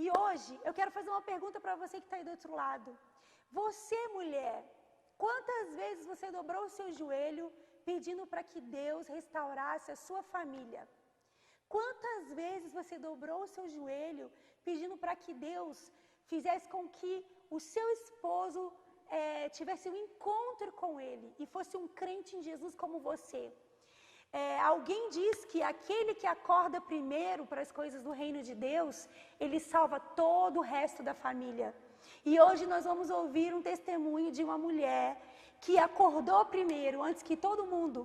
E hoje eu quero fazer uma pergunta para você que está aí do outro lado. Você, mulher, quantas vezes você dobrou o seu joelho pedindo para que Deus restaurasse a sua família? Quantas vezes você dobrou o seu joelho pedindo para que Deus fizesse com que o seu esposo tivesse um encontro com Ele e fosse um crente em Jesus como você? Alguém diz que aquele que acorda primeiro para as coisas do reino de Deus, ele salva todo o resto da família. E hoje nós vamos ouvir um testemunho de uma mulher que acordou primeiro, antes que todo mundo,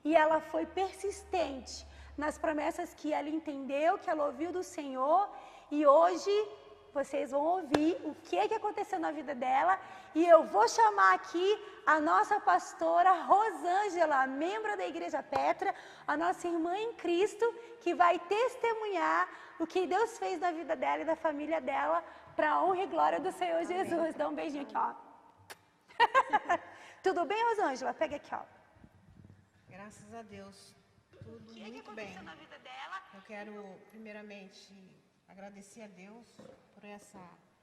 e ela foi persistente nas promessas que ela entendeu, que ela ouviu do Senhor, e hoje vocês vão ouvir o que aconteceu na vida dela, e eu vou chamar aqui a nossa pastora Rosângela, membro da Igreja Petra, a nossa irmã em Cristo, que vai testemunhar o que Deus fez na vida dela e da família dela, para a honra e glória do Senhor Amém. Jesus. Dá um beijinho aqui, ó. Tudo bem, Rosângela? Pega aqui, ó. Graças a Deus. Tudo muito bem. Na vida dela? Eu quero, primeiramente, agradecer a Deus por essa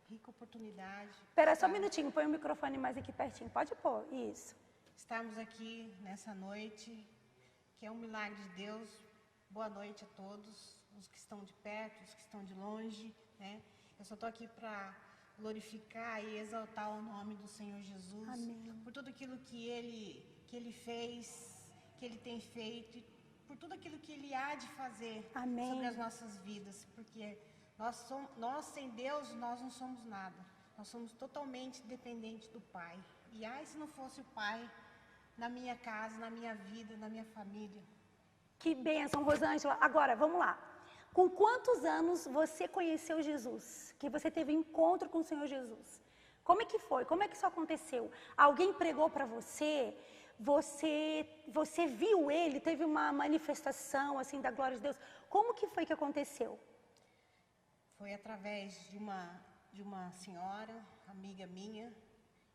rica oportunidade. Espera só um minutinho, põe o microfone mais aqui pertinho. Pode pôr, isso. Estarmos aqui nessa noite, que é um milagre de Deus. Boa noite a todos, os que estão de perto, os que estão de longe, né? Eu só estou aqui para glorificar e exaltar o nome do Senhor Jesus. Amém. Por tudo aquilo que Ele fez, que Ele tem feito, e por tudo aquilo que Ele há de fazer Amém. sobre as nossas vidas, porque nós sem Deus, nós não somos nada. Nós somos totalmente dependentes do Pai. E ai, se não fosse o Pai na minha casa, na minha vida, na minha família. Que bênção, Rosângela. Agora, vamos lá. Com quantos anos você conheceu Jesus? Que você teve encontro com o Senhor Jesus? Como é que foi? Como é que isso aconteceu? Alguém pregou para você? Você viu Ele? Teve uma manifestação assim da glória de Deus? Como que foi que aconteceu? Foi através de uma senhora, amiga minha,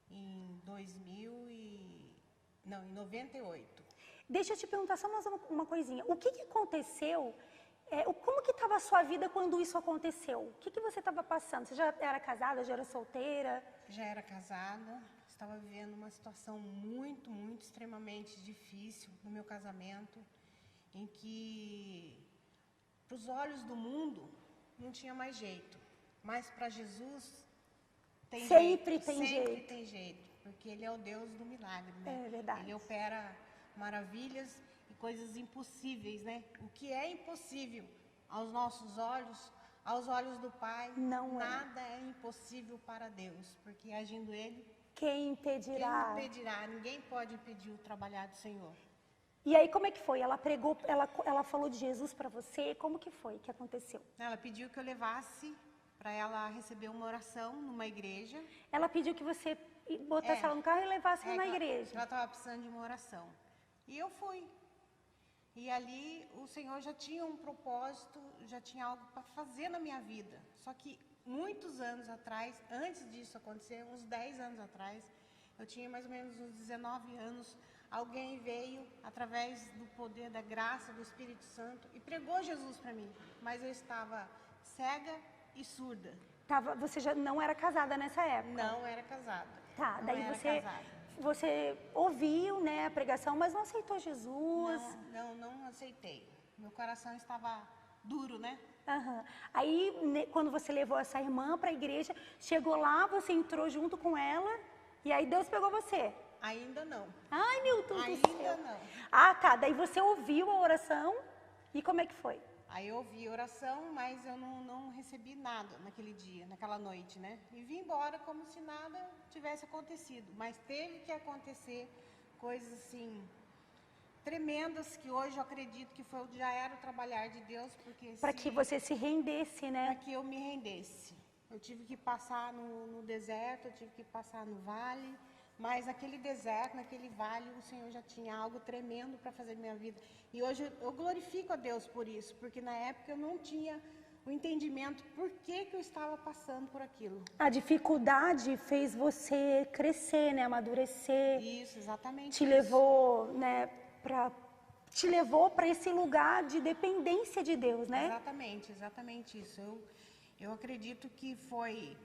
em 98. Deixa eu te perguntar só mais uma coisinha. O que aconteceu? Como que estava a sua vida quando isso aconteceu? O que você estava passando? Você já era casada, já era solteira? Já era casada, estava vivendo uma situação muito, muito, extremamente difícil no meu casamento, em que, para os olhos do mundo, não tinha mais jeito. Mas para Jesus, sempre tem jeito, porque Ele é o Deus do milagre, né? É verdade. Ele opera maravilhas e coisas impossíveis, né? O que é impossível aos nossos olhos, aos olhos do Pai, nada é impossível para Deus, porque agindo Ele, quem impedirá? Ninguém pode impedir o trabalhar do Senhor. E aí como é que foi? Ela pregou, ela falou de Jesus para você? Como que foi que aconteceu? Ela pediu que eu levasse para ela receber uma oração numa igreja. Ela pediu que você botasse ela no carro e levasse ela na igreja. Ela estava precisando de uma oração. E eu fui. E ali o Senhor já tinha um propósito, já tinha algo para fazer na minha vida. Só que muitos anos atrás, antes disso acontecer, uns 10 anos atrás, eu tinha mais ou menos uns 19 anos, alguém veio através do poder da graça do Espírito Santo e pregou Jesus para mim. Mas eu estava cega e surda. Você já não era casada nessa época? Não era casada. Tá, daí você ouviu, né, a pregação, mas não aceitou Jesus? Não aceitei. Meu coração estava duro, né? Uhum. Aí, quando você levou essa irmã para a igreja, chegou lá, você entrou junto com ela, e aí Deus pegou você? Ainda não. Ai, meu Deus do céu. Ainda não. Ah, tá. Daí você ouviu a oração, e como é que foi? Aí eu ouvi a oração, mas eu não recebi nada naquele dia, naquela noite, né? E vim embora como se nada tivesse acontecido. Mas teve que acontecer coisas assim tremendas que hoje eu acredito que já era o trabalhar de Deus, porque para que você se rendesse, né? Para que eu me rendesse. Eu tive que passar no deserto, eu tive que passar no vale, mas naquele deserto, naquele vale, o Senhor já tinha algo tremendo para fazer na minha vida. E hoje eu glorifico a Deus por isso, porque na época eu não tinha o entendimento por que eu estava passando por aquilo. A dificuldade fez você crescer, né, amadurecer. Isso, exatamente. Te levou, né, te levou para esse lugar de dependência de Deus, né? Exatamente isso. Eu acredito que foi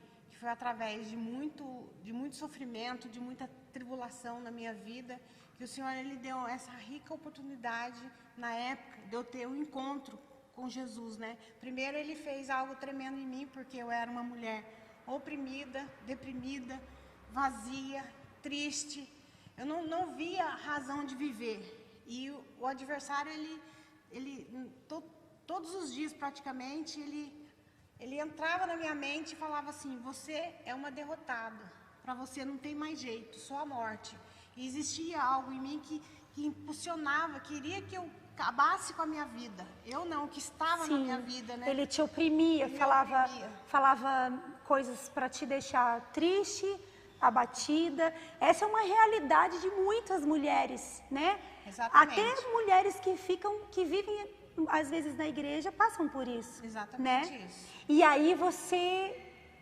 através de muito sofrimento, de muita tribulação na minha vida, que o Senhor ele deu essa rica oportunidade na época de eu ter um encontro com Jesus, né? Primeiro ele fez algo tremendo em mim, porque eu era uma mulher oprimida, deprimida, vazia, triste. Eu não via razão de viver. E o adversário, todos os dias praticamente, ele entrava na minha mente e falava assim: você é uma derrotada, para você não tem mais jeito, só a morte. E existia algo em mim que impulsionava, queria que eu acabasse com a minha vida. Eu não, que estava na minha vida, né? Ele te oprimia, falava coisas para te deixar triste, abatida. Essa é uma realidade de muitas mulheres, né? Exatamente. Até mulheres que vivem às vezes na igreja passam por isso. Exatamente, né? isso. E aí você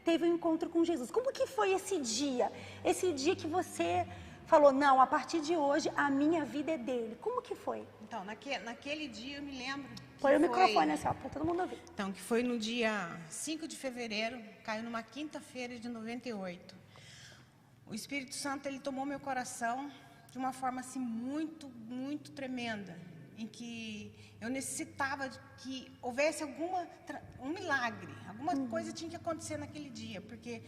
teve um encontro com Jesus. Como que foi esse dia? Esse dia que você falou: não, a partir de hoje a minha vida é dele. Como que foi? Então, naquele dia eu me lembro. Põe o microfone assim, ó, para todo mundo ouvir. Então, que foi no dia 5 de fevereiro, caiu numa quinta-feira de 98. O Espírito Santo, ele tomou meu coração de uma forma assim muito, muito tremenda, em que eu necessitava que houvesse um milagre, alguma coisa tinha que acontecer naquele dia, porque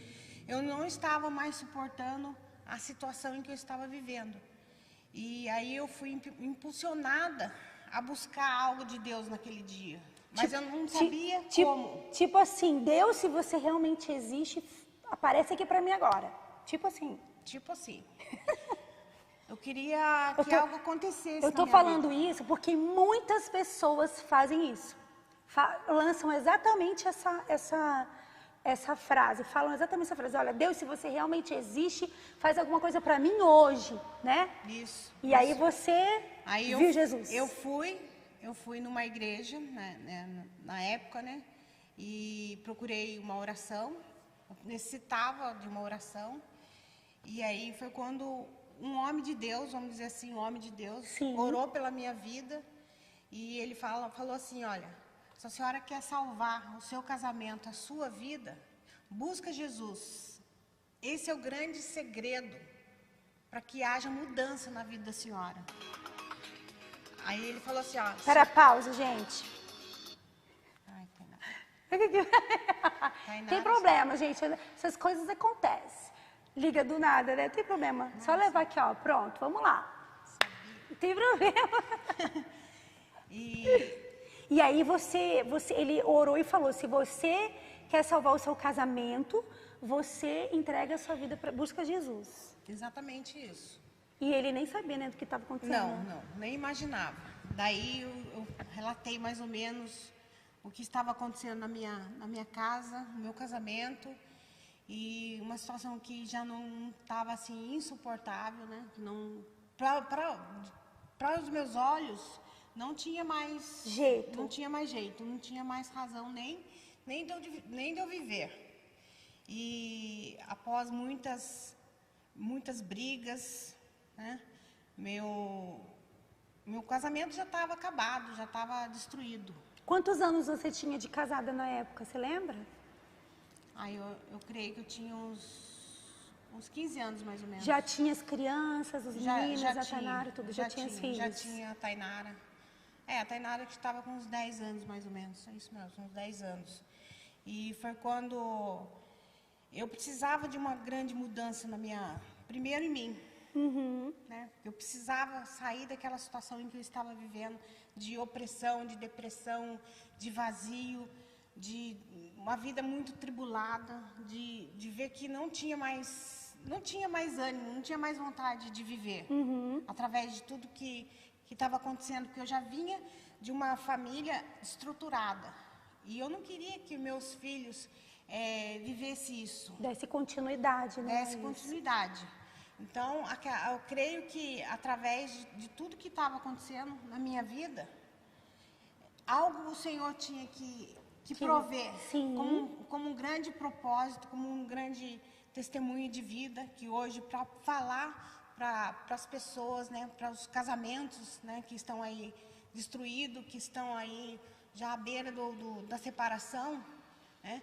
eu não estava mais suportando a situação em que eu estava vivendo. E aí eu fui impulsionada a buscar algo de Deus naquele dia, mas eu não sabia como. Tipo assim, Deus, se você realmente existe, aparece aqui pra mim agora. Tipo assim. Tipo assim. Eu queria que algo acontecesse. Eu tô falando isso porque muitas pessoas fazem isso. Lançam exatamente essa frase, falam exatamente essa frase: olha, Deus, se você realmente existe, faz alguma coisa pra mim hoje, né? Isso. E aí você viu Jesus. Eu fui numa igreja, né, na época, né? E procurei uma oração, eu necessitava de uma oração. E aí foi quando um homem de Deus, vamos dizer assim, um homem de Deus, orou pela minha vida. E ele falou assim: olha, se a senhora quer salvar o seu casamento, a sua vida, busca Jesus. Esse é o grande segredo para que haja mudança na vida da senhora. Aí ele falou assim: ó... Espera, pausa, gente. Ai, Tainara. Tem problema, gente. Essas coisas acontecem. Liga do nada, né? Não tem problema. Nossa. Só levar aqui, ó. Pronto, vamos lá. Não tem problema. E aí ele orou e falou: se você quer salvar o seu casamento, você entrega a sua vida para busca Jesus. Exatamente isso. E ele nem sabia, né, do que estava acontecendo. Não, nem imaginava. Daí eu relatei mais ou menos o que estava acontecendo na minha casa, no meu casamento. E uma situação que já não estava assim insuportável, né? Para os meus olhos não tinha mais jeito, não tinha mais razão nem de eu viver. E após muitas brigas, né? Meu casamento já estava acabado, já estava destruído. Quantos anos você tinha de casada na época, você lembra? Eu creio que eu tinha uns 15 anos, mais ou menos. Já tinha as crianças, os meninos, a Tainara, tudo? Já tinha os filhos? Já tinha a Tainara. A Tainara que estava com uns 10 anos, mais ou menos. É isso mesmo, uns 10 anos. E foi quando eu precisava de uma grande mudança primeiro em mim. Né? Eu precisava sair daquela situação em que eu estava vivendo, de opressão, de depressão, de vazio, de uma vida muito tribulada, de ver que não tinha mais ânimo, não tinha mais vontade de viver, através de tudo que estava acontecendo, porque eu já vinha de uma família estruturada, e eu não queria que meus filhos vivessem isso. Desse continuidade, né? Desse continuidade. Então, eu creio que através de tudo que estava acontecendo na minha vida, algo o Senhor tinha que prover, como um grande propósito, como um grande testemunho de vida, que hoje, para falar para as pessoas, né, para os casamentos, né, que estão aí destruídos, que estão aí já à beira da separação, né,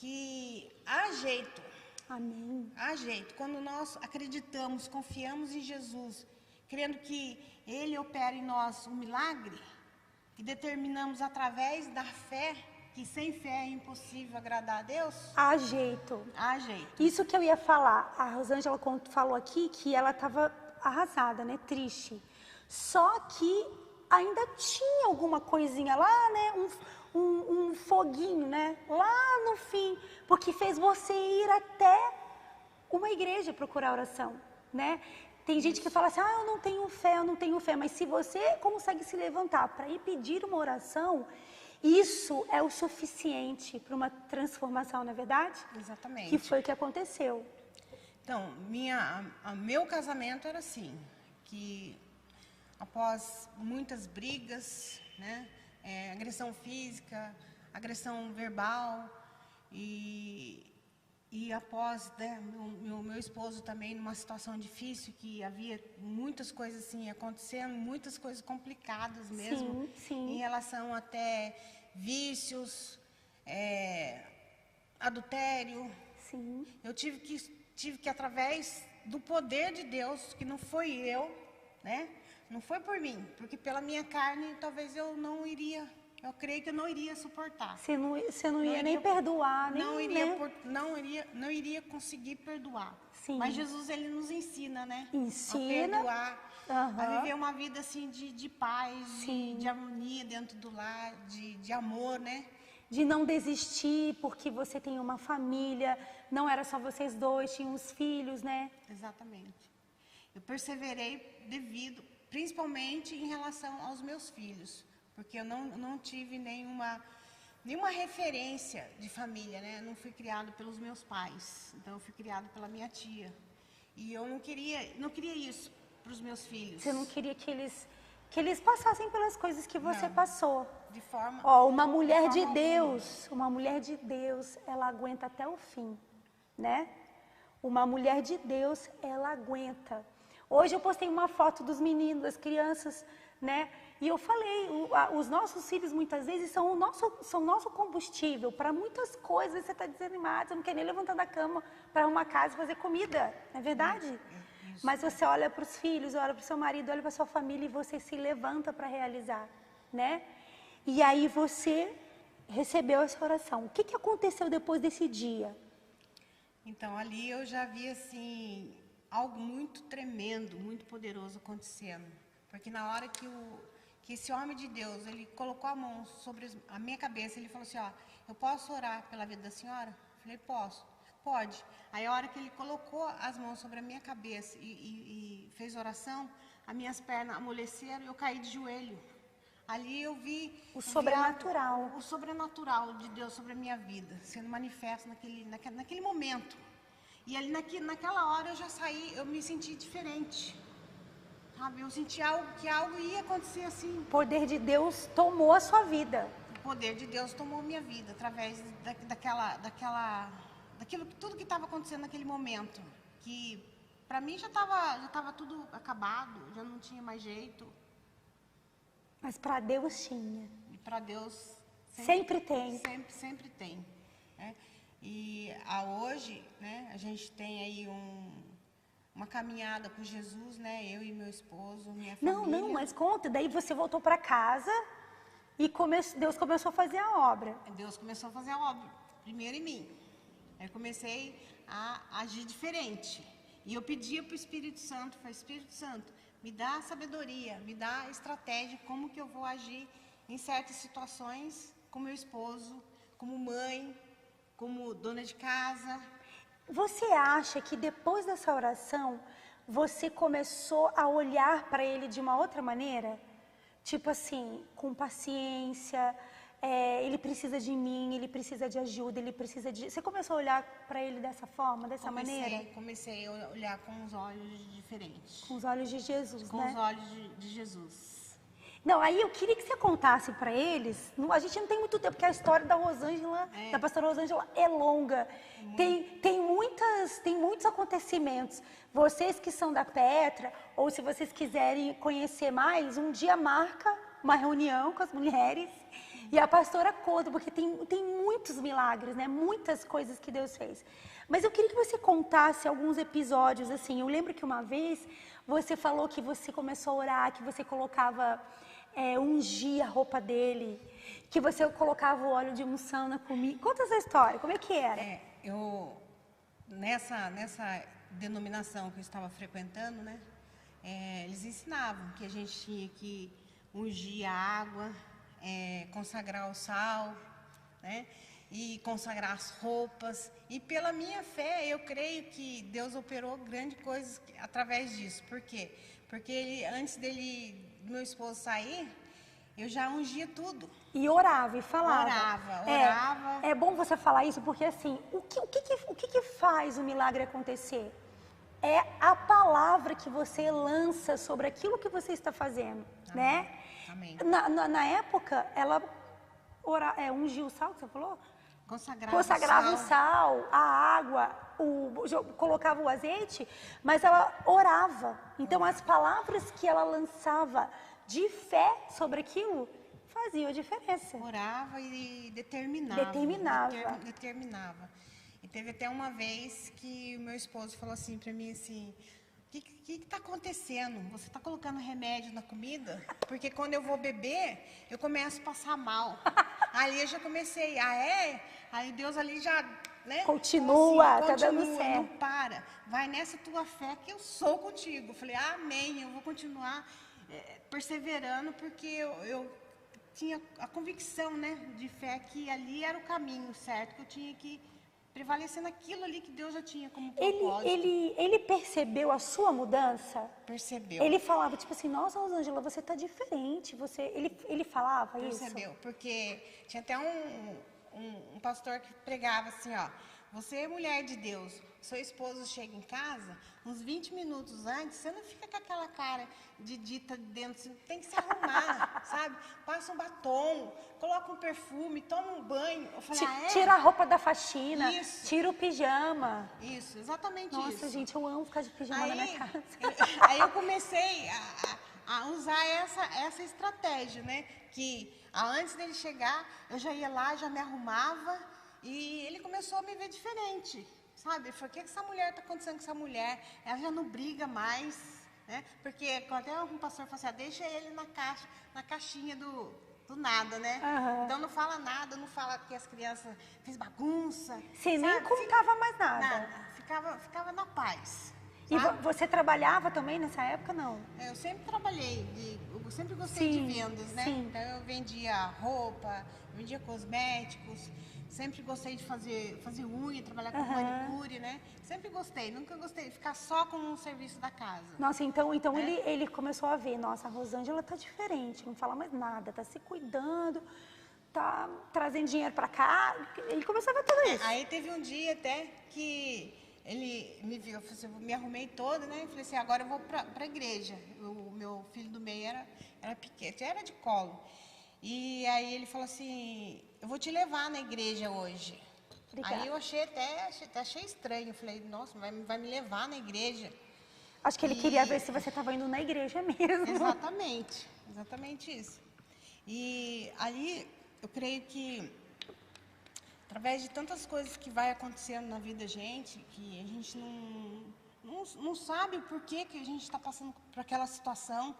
que há jeito. Amém. Há jeito. Quando nós acreditamos, confiamos em Jesus, crendo que Ele opera em nós um milagre, e determinamos através da fé, que sem fé é impossível agradar a Deus, Há jeito. há jeito. Isso que eu ia falar. A Rosângela falou aqui que ela estava arrasada, né? Triste. Só que ainda tinha alguma coisinha lá, né? Um foguinho, né? Lá no fim. Porque fez você ir até uma igreja procurar oração, né? Tem gente que fala assim, eu não tenho fé, eu não tenho fé. Mas se você consegue se levantar para ir pedir uma oração, isso é o suficiente para uma transformação, não é verdade? Exatamente. Que foi o que aconteceu. Então, meu casamento era assim, que após muitas brigas, né, agressão física, agressão verbal, e após, né, meu esposo também numa situação difícil, que havia muitas coisas assim acontecendo, muitas coisas complicadas mesmo, Sim. em relação até vícios, adultério. Sim. Eu tive que através do poder de Deus, que não foi eu, né? Não foi por mim, porque pela minha carne talvez eu não iria, eu creio que eu não iria suportar. Você não ia nem perdoar, nem, não iria conseguir perdoar. Sim. Mas Jesus, Ele nos ensina, né? Ensina. A perdoar, a viver uma vida assim de paz, de harmonia dentro do lar, de amor, né? De não desistir porque você tem uma família, não era só vocês dois, tinham os filhos, né? Exatamente. Eu perseverei principalmente em relação aos meus filhos, porque eu não tive nenhuma referência de família, né? Eu não fui criado pelos meus pais, então eu fui criado pela minha tia. E eu não queria isso para os meus filhos. Você não queria que eles passassem pelas coisas que você passou. De forma... Uma mulher de Deus, ela aguenta até o fim, né? Uma mulher de Deus, ela aguenta. Hoje eu postei uma foto dos meninos, das crianças, né? E eu falei, os nossos filhos muitas vezes são o nosso combustível para muitas coisas. Você está desanimado, você não quer nem levantar da cama para arrumar casa e fazer comida, não é verdade? Isso. Mas você olha para os filhos, olha para o seu marido, olha para a sua família e você se levanta para realizar, né? E aí você recebeu essa oração. O que aconteceu depois desse dia? Então, ali eu já vi, assim, algo muito tremendo, muito poderoso acontecendo. Porque na hora que esse homem de Deus, ele colocou a mão sobre a minha cabeça, ele falou assim, eu posso orar pela vida da senhora? Eu falei, posso. Pode. Aí a hora que ele colocou as mãos sobre a minha cabeça e fez oração, as minhas pernas amoleceram e eu caí de joelho. Ali eu vi o sobrenatural. O sobrenatural de Deus sobre a minha vida, sendo manifesto naquele momento. E ali naquela hora eu já saí, eu me senti diferente. Sabe? Eu senti que algo ia acontecer assim. O poder de Deus tomou a sua vida. O poder de Deus tomou a minha vida através tudo que estava acontecendo naquele momento. Que para mim já estava tudo acabado, já não tinha mais jeito. Mas para Deus tinha. E para Deus sempre tem. Sempre tem. Né? E hoje, né, a gente tem aí uma caminhada com Jesus, né? Eu e meu esposo, minha família. Não, mas conta. Daí você voltou para casa e Deus começou a fazer a obra. Deus começou a fazer a obra, primeiro em mim. Aí comecei a agir diferente. E eu pedia para o Espírito Santo, falei, Espírito Santo, me dá sabedoria, me dá estratégia, como que eu vou agir em certas situações com meu esposo, como mãe, como dona de casa. Você acha que depois dessa oração, você começou a olhar para ele de uma outra maneira? Tipo assim, com paciência, ele precisa de mim, ele precisa de ajuda, ele precisa de... Você começou a olhar para ele dessa forma, dessa maneira? Comecei a olhar com os olhos diferentes. Com os olhos de Jesus, com né? Com os olhos de Jesus. Não, aí eu queria que você contasse para eles, a gente não tem muito tempo, porque a história da Rosângela, da pastora Rosângela, é longa. Tem muitos acontecimentos. Vocês que são da Petra, ou se vocês quiserem conhecer mais, um dia marca uma reunião com as mulheres E a pastora conta, porque tem muitos milagres, né? Muitas coisas que Deus fez. Mas eu queria que você contasse alguns episódios, assim. Eu lembro que uma vez você falou que você começou a orar, que você colocava, ungia a roupa dele, que você colocava o óleo de unção na comida. Conta essa história, como é que era? Nessa denominação que eu estava frequentando, né? Eles ensinavam que a gente tinha que ungir a água, consagrar o sal, né? E consagrar as roupas. E pela minha fé, eu creio que Deus operou grandes coisas através disso. Por quê? Porque antes do meu esposo sair, eu já ungia tudo. E orava, e falava. Orava. É bom você falar isso, porque assim, o que faz o milagre acontecer? É a palavra que você lança sobre aquilo que você está fazendo, né? Amém. Na época, ela ungiu o sal, que você falou? Consagrava o sal, a água, colocava o azeite, mas ela orava. Então, as palavras que ela lançava de fé sobre aquilo faziam a diferença. Orava e determinava. Determinava. E teve até uma vez que o meu esposo falou assim para mim assim: o que está acontecendo? Você está colocando remédio na comida? Porque quando eu vou beber, eu começo a passar mal. Ali eu já comecei, Aí Deus ali já, né? Continua, assim, tá dando certo. Não para, vai nessa tua fé que eu sou contigo. Eu falei, amém, eu vou continuar perseverando, porque eu tinha a convicção, né, de fé que ali era o caminho certo, que eu tinha que prevalecer naquilo ali que Deus já tinha como propósito. Ele percebeu a sua mudança? Percebeu. Ele falava, tipo assim, nossa, Rosângela, você tá diferente. Ele falava isso? Percebeu, porque tinha até um pastor que pregava assim, ó, você é mulher de Deus, seu esposo chega em casa, uns 20 minutos antes, você não fica com aquela cara de dita dentro, você tem que se arrumar, sabe? Passa um batom, coloca um perfume, toma um banho. Eu falei, tira a roupa da faxina, isso. Tira o pijama. Isso, exatamente isso. Nossa, gente, eu amo ficar de pijama na minha casa. Aí eu comecei a usar essa estratégia, né? Que antes dele chegar, eu já ia lá, já me arrumava e ele começou a me ver diferente, sabe? Ele falou, o que essa mulher está acontecendo com essa mulher? Ela já não briga mais, né? Porque até um pastor falou assim, deixa ele na caixinha do nada, né? Uhum. Então não fala nada, não fala que as crianças fez bagunça. Você nem contava mais nada. Ficava na paz. E você trabalhava também nessa época, não? Eu sempre trabalhei, eu sempre gostei de vendas, né? Sim. Então eu vendia roupa, vendia cosméticos, sempre gostei de fazer unha, trabalhar com manicure, né? Sempre gostei, nunca gostei de ficar só com o serviço da casa. Nossa, então ele começou a ver, nossa, a Rosângela tá diferente, não fala mais nada, tá se cuidando, tá trazendo dinheiro pra cá, ele começou a ver tudo isso. Aí teve um dia até que ele me viu, eu me arrumei toda, né? Falei assim, agora eu vou pra igreja. O meu filho do meio era pequeno, era de colo. E aí ele falou assim, eu vou te levar na igreja hoje. Obrigada. Aí eu achei estranho. Eu falei, nossa, vai me levar na igreja. Acho que ele queria ver se você estava indo na igreja mesmo. Exatamente isso. E ali eu creio que através de tantas coisas que vai acontecendo na vida da gente, que a gente não sabe o porquê que a gente está passando por aquela situação,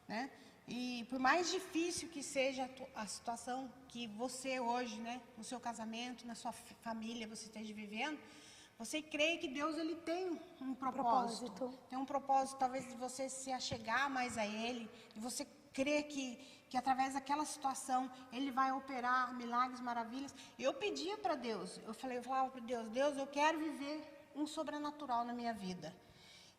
né? E por mais difícil que seja a situação que você hoje, né, no seu casamento, na sua família, você esteja vivendo, você crê que Deus ele tem um propósito. Tem um propósito talvez de você se achegar mais a Ele, de você crer que através daquela situação Ele vai operar milagres, maravilhas. Eu pedia para Deus, eu falava para Deus, eu quero viver um sobrenatural na minha vida.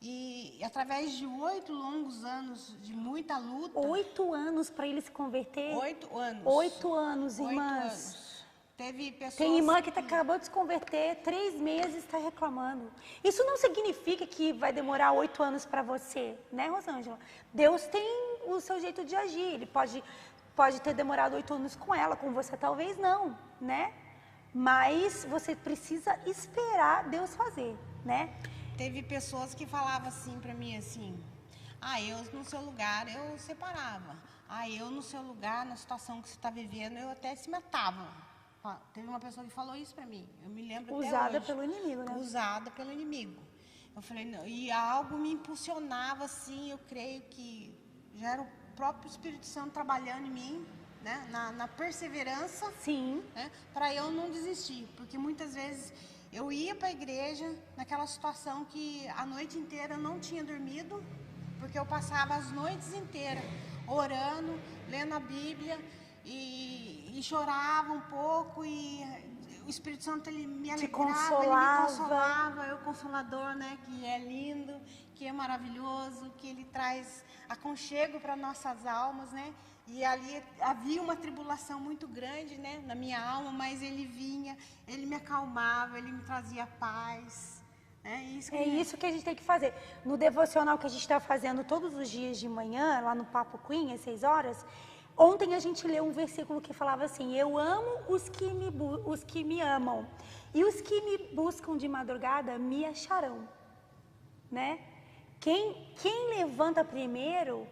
E através de 8 longos anos de muita luta... 8 anos para ele se converter? 8 anos. 8 anos, irmãs. 8 anos. Teve pessoas... Tem irmã que acabou de se converter, 3 meses está reclamando. Isso não significa que vai demorar 8 anos para você, né, Rosângela? Deus tem o seu jeito de agir. Ele pode ter demorado 8 anos com ela, com você talvez não, né? Mas você precisa esperar Deus fazer, né? Teve pessoas que falavam assim para mim, assim, eu no seu lugar eu separava. eu no seu lugar, na situação que você está vivendo, eu até se matava. Teve uma pessoa que falou isso para mim, eu me lembro até Usada hoje. pelo inimigo, né? Usada pelo inimigo. Eu falei, não, e algo me impulsionava assim, eu creio que já era o próprio Espírito Santo trabalhando em mim, né? Na perseverança. Sim. Né? Para eu não desistir, porque muitas vezes eu ia para a igreja naquela situação que a noite inteira eu não tinha dormido, porque eu passava as noites inteiras orando, lendo a Bíblia e chorava um pouco e o Espírito Santo ele me alegrava, ele me consolava, é o Consolador, né, que é lindo, que é maravilhoso, que ele traz aconchego para nossas almas, né? E ali havia uma tribulação muito grande, né, na minha alma, mas ele vinha, ele me acalmava, ele me trazia paz. Isso que a gente tem que fazer. No devocional que a gente está fazendo todos os dias de manhã, lá no Papo Queen, às 6 horas, ontem a gente leu um versículo que falava assim: eu amo os que me amam, e os que me buscam de madrugada me acharão. Né? Quem levanta primeiro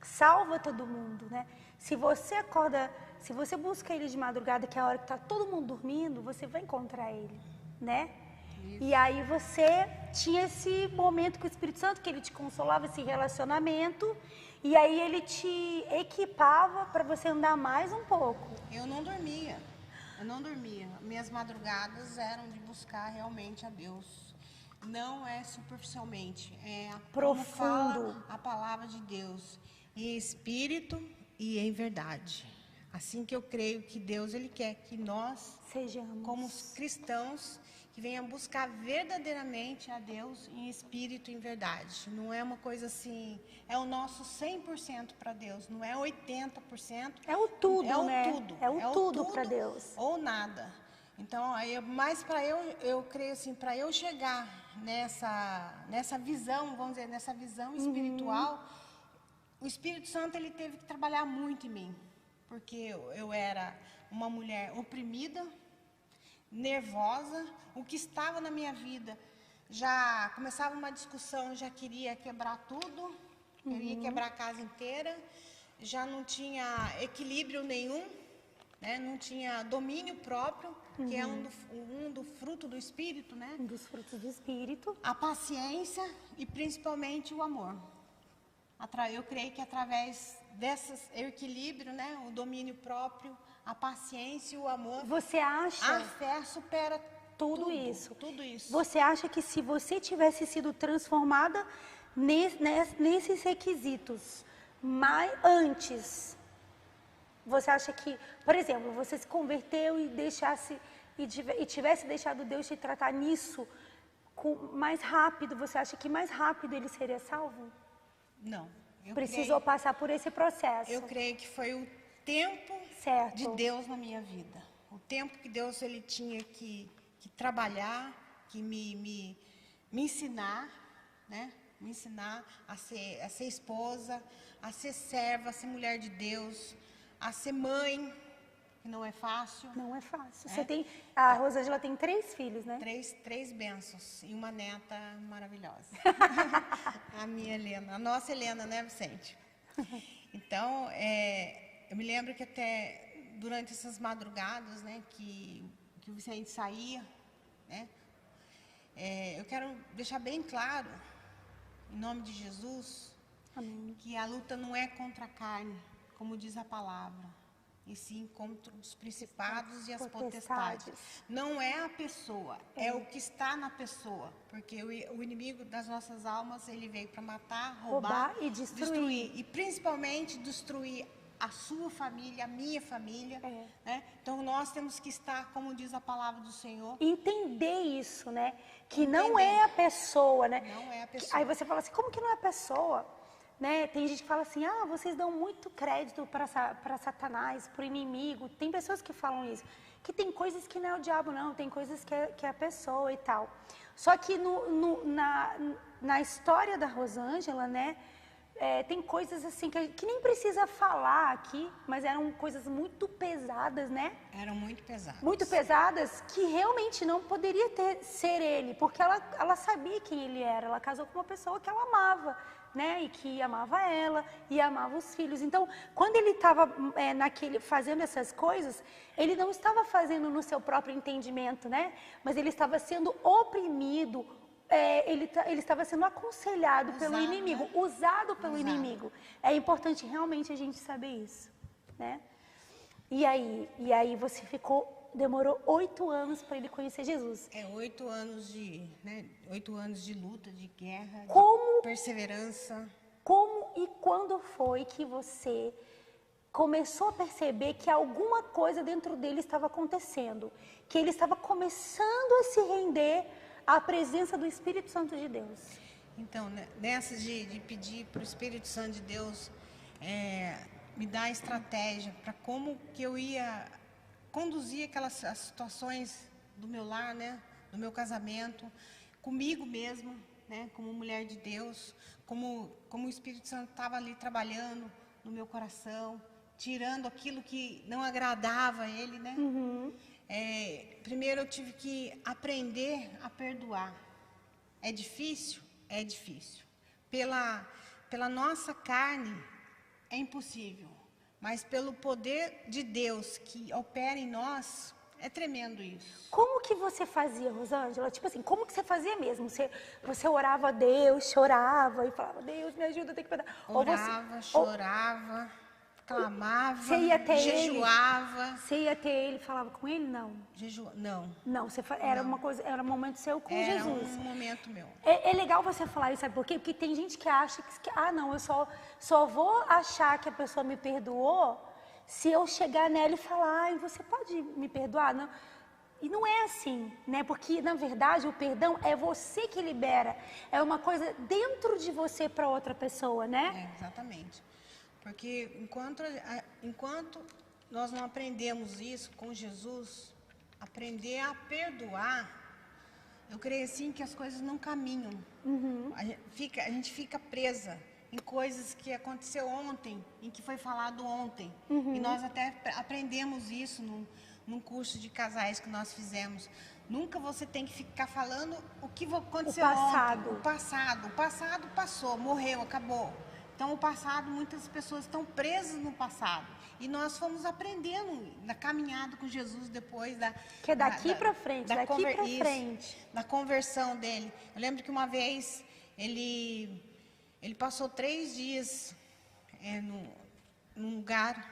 salva todo mundo, né? Se você acorda, se você busca ele de madrugada, que é a hora que está todo mundo dormindo, você vai encontrar ele, né? Isso. E aí você tinha esse momento com o Espírito Santo, que ele te consolava, esse relacionamento, e aí ele te equipava para você andar mais um pouco. Eu não dormia. Minhas madrugadas eram de buscar realmente a Deus. Não é superficialmente, é profundo a palavra de Deus. Em espírito e em verdade. Assim que eu creio que Deus ele quer que nós sejamos, como cristãos, que venham buscar verdadeiramente a Deus em espírito e em verdade. Não é uma coisa assim, é o nosso 100% para Deus, não é 80%. É o tudo, é o né? Tudo. É o tudo para Deus. Ou nada. Então, mas para eu creio assim, para eu chegar nessa visão, vamos dizer, nessa visão espiritual, o Espírito Santo ele teve que trabalhar muito em mim, porque eu era uma mulher oprimida, nervosa, o que estava na minha vida, já começava uma discussão, já queria quebrar tudo, queria quebrar a casa inteira, já não tinha equilíbrio nenhum, né? Não tinha domínio próprio, que é um do fruto do Espírito, né? Um dos frutos do Espírito. A paciência e principalmente o amor. Eu creio que através desses equilíbrio, né, o domínio próprio, a paciência e o amor. Você acha? A fé supera tudo isso. Tudo isso. Você acha que se você tivesse sido transformada nesses requisitos, mas antes, você acha que, por exemplo, você se converteu e tivesse deixado Deus te tratar nisso mais rápido, você acha que mais rápido ele seria salvo? Não. Precisou passar por esse processo. Eu creio que foi o tempo de Deus na minha vida. O tempo que Deus ele tinha que trabalhar, que me ensinar, né? Me ensinar a ser esposa, a ser serva, a ser mulher de Deus, a ser mãe, que não é fácil. Não é fácil. A Rosângela tem 3 filhos, né? 3 bênçãos e uma neta maravilhosa. A minha Helena, a nossa Helena, né, Vicente? Então, eu me lembro que até durante essas madrugadas, né, que o Vicente saía, né, eu quero deixar bem claro, em nome de Jesus, amém, que a luta não é contra a carne, como diz a palavra, e sim contra os principados e as potestades. Não é a pessoa, é o que está na pessoa, porque o inimigo das nossas almas, ele veio para matar, roubar e destruir. E principalmente destruir a sua família, a minha família. Né? Então nós temos que estar, como diz a palavra do Senhor. Entender isso, né? Que não é a pessoa, né? Não é a pessoa. Aí você fala assim, como que não é a pessoa? Né? Tem gente que fala assim, vocês dão muito crédito para Satanás, para o inimigo. Tem pessoas que falam isso. Que tem coisas que não é o diabo, não. Tem coisas que é a pessoa e tal. Só que na história da Rosângela, né? tem coisas assim que nem precisa falar aqui, mas eram coisas muito pesadas, né? Eram muito pesadas. Muito pesadas, que realmente não poderia ser ele, porque ela sabia quem ele era. Ela casou com uma pessoa que ela amava, né? E que amava ela e amava os filhos. Então, quando ele estava fazendo essas coisas, ele não estava fazendo no seu próprio entendimento, né? Mas ele estava sendo oprimido. Ele estava sendo aconselhado pelo inimigo, né? Usado pelo inimigo. É importante realmente a gente saber isso, né? E aí você demorou 8 anos para ele conhecer Jesus. 8 anos né, 8 anos de luta, de guerra, de perseverança. Como e quando foi que você começou a perceber que alguma coisa dentro dele estava acontecendo? Que ele estava começando a se render à presença do Espírito Santo de Deus? Então, nessa de pedir para o Espírito Santo de Deus me dar estratégia para como que eu ia conduzir aquelas situações do meu lar, né, do meu casamento, comigo mesma, né, como mulher de Deus, como o Espírito Santo estava ali trabalhando no meu coração, tirando aquilo que não agradava a Ele, né? Uhum. Primeiro eu tive que aprender a perdoar. É difícil? É difícil. Pela nossa carne é impossível, mas pelo poder de Deus que opera em nós, é tremendo isso. Como que você fazia, Rosângela? Tipo assim, como que você fazia mesmo? Você orava a Deus, chorava e falava, Deus, me ajuda, eu tenho que perdoar. Orava, chorava, clamava, você ia até jejuava. Você ia até ele e falava com ele? Não. Não. Não, era uma coisa, era um momento seu com Jesus. Era um momento meu. É legal você falar isso, sabe por quê? Porque tem gente que acha que não, eu só vou achar que a pessoa me perdoou se eu chegar nela e falar, você pode me perdoar? Não. E não é assim, né? Porque, na verdade, o perdão é você que libera. É uma coisa dentro de você para outra pessoa, né? Exatamente. Porque enquanto nós não aprendemos isso com Jesus, aprender a perdoar, eu creio assim que as coisas não caminham. Uhum. A gente fica presa em coisas que aconteceu ontem, em que foi falado ontem. Uhum. E nós até aprendemos isso num curso de casais que nós fizemos. Nunca você tem que ficar falando o que aconteceu ontem. O passado passou, morreu, acabou. Então, o passado, muitas pessoas estão presas no passado. E nós fomos aprendendo na caminhada com Jesus depois que é daqui para frente, da conversão dele. Eu lembro que uma vez ele passou 3 dias num lugar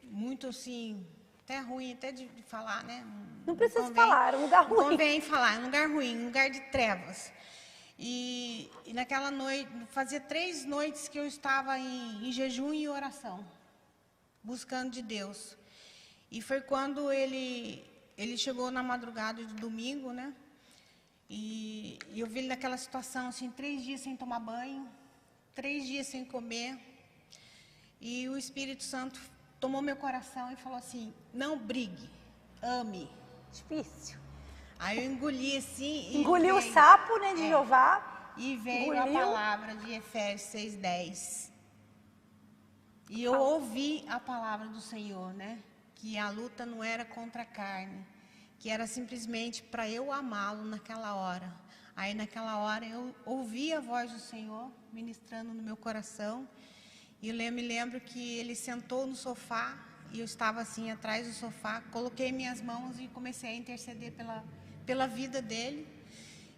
muito assim, até ruim até de falar, né? Não precisa falar, era um lugar ruim. Não convém falar, um lugar ruim, um lugar de trevas. E naquela noite, fazia 3 noites que eu estava em jejum e oração, buscando de Deus. E foi quando ele chegou na madrugada de domingo, né? E eu vi ele naquela situação, assim, 3 dias sem tomar banho, 3 dias sem comer. E o Espírito Santo tomou meu coração e falou assim, não brigue, ame. Difícil. Aí eu engoli assim. Engoliu o sapo, né, de Jeová. E veio a palavra de Efésios 6:10. E eu ouvi a palavra do Senhor, né? Que a luta não era contra a carne, que era simplesmente para eu amá-lo naquela hora. Aí naquela hora eu ouvi a voz do Senhor ministrando no meu coração. E eu me lembro que ele sentou no sofá e eu estava assim atrás do sofá, coloquei minhas mãos e comecei a interceder pela vida dele.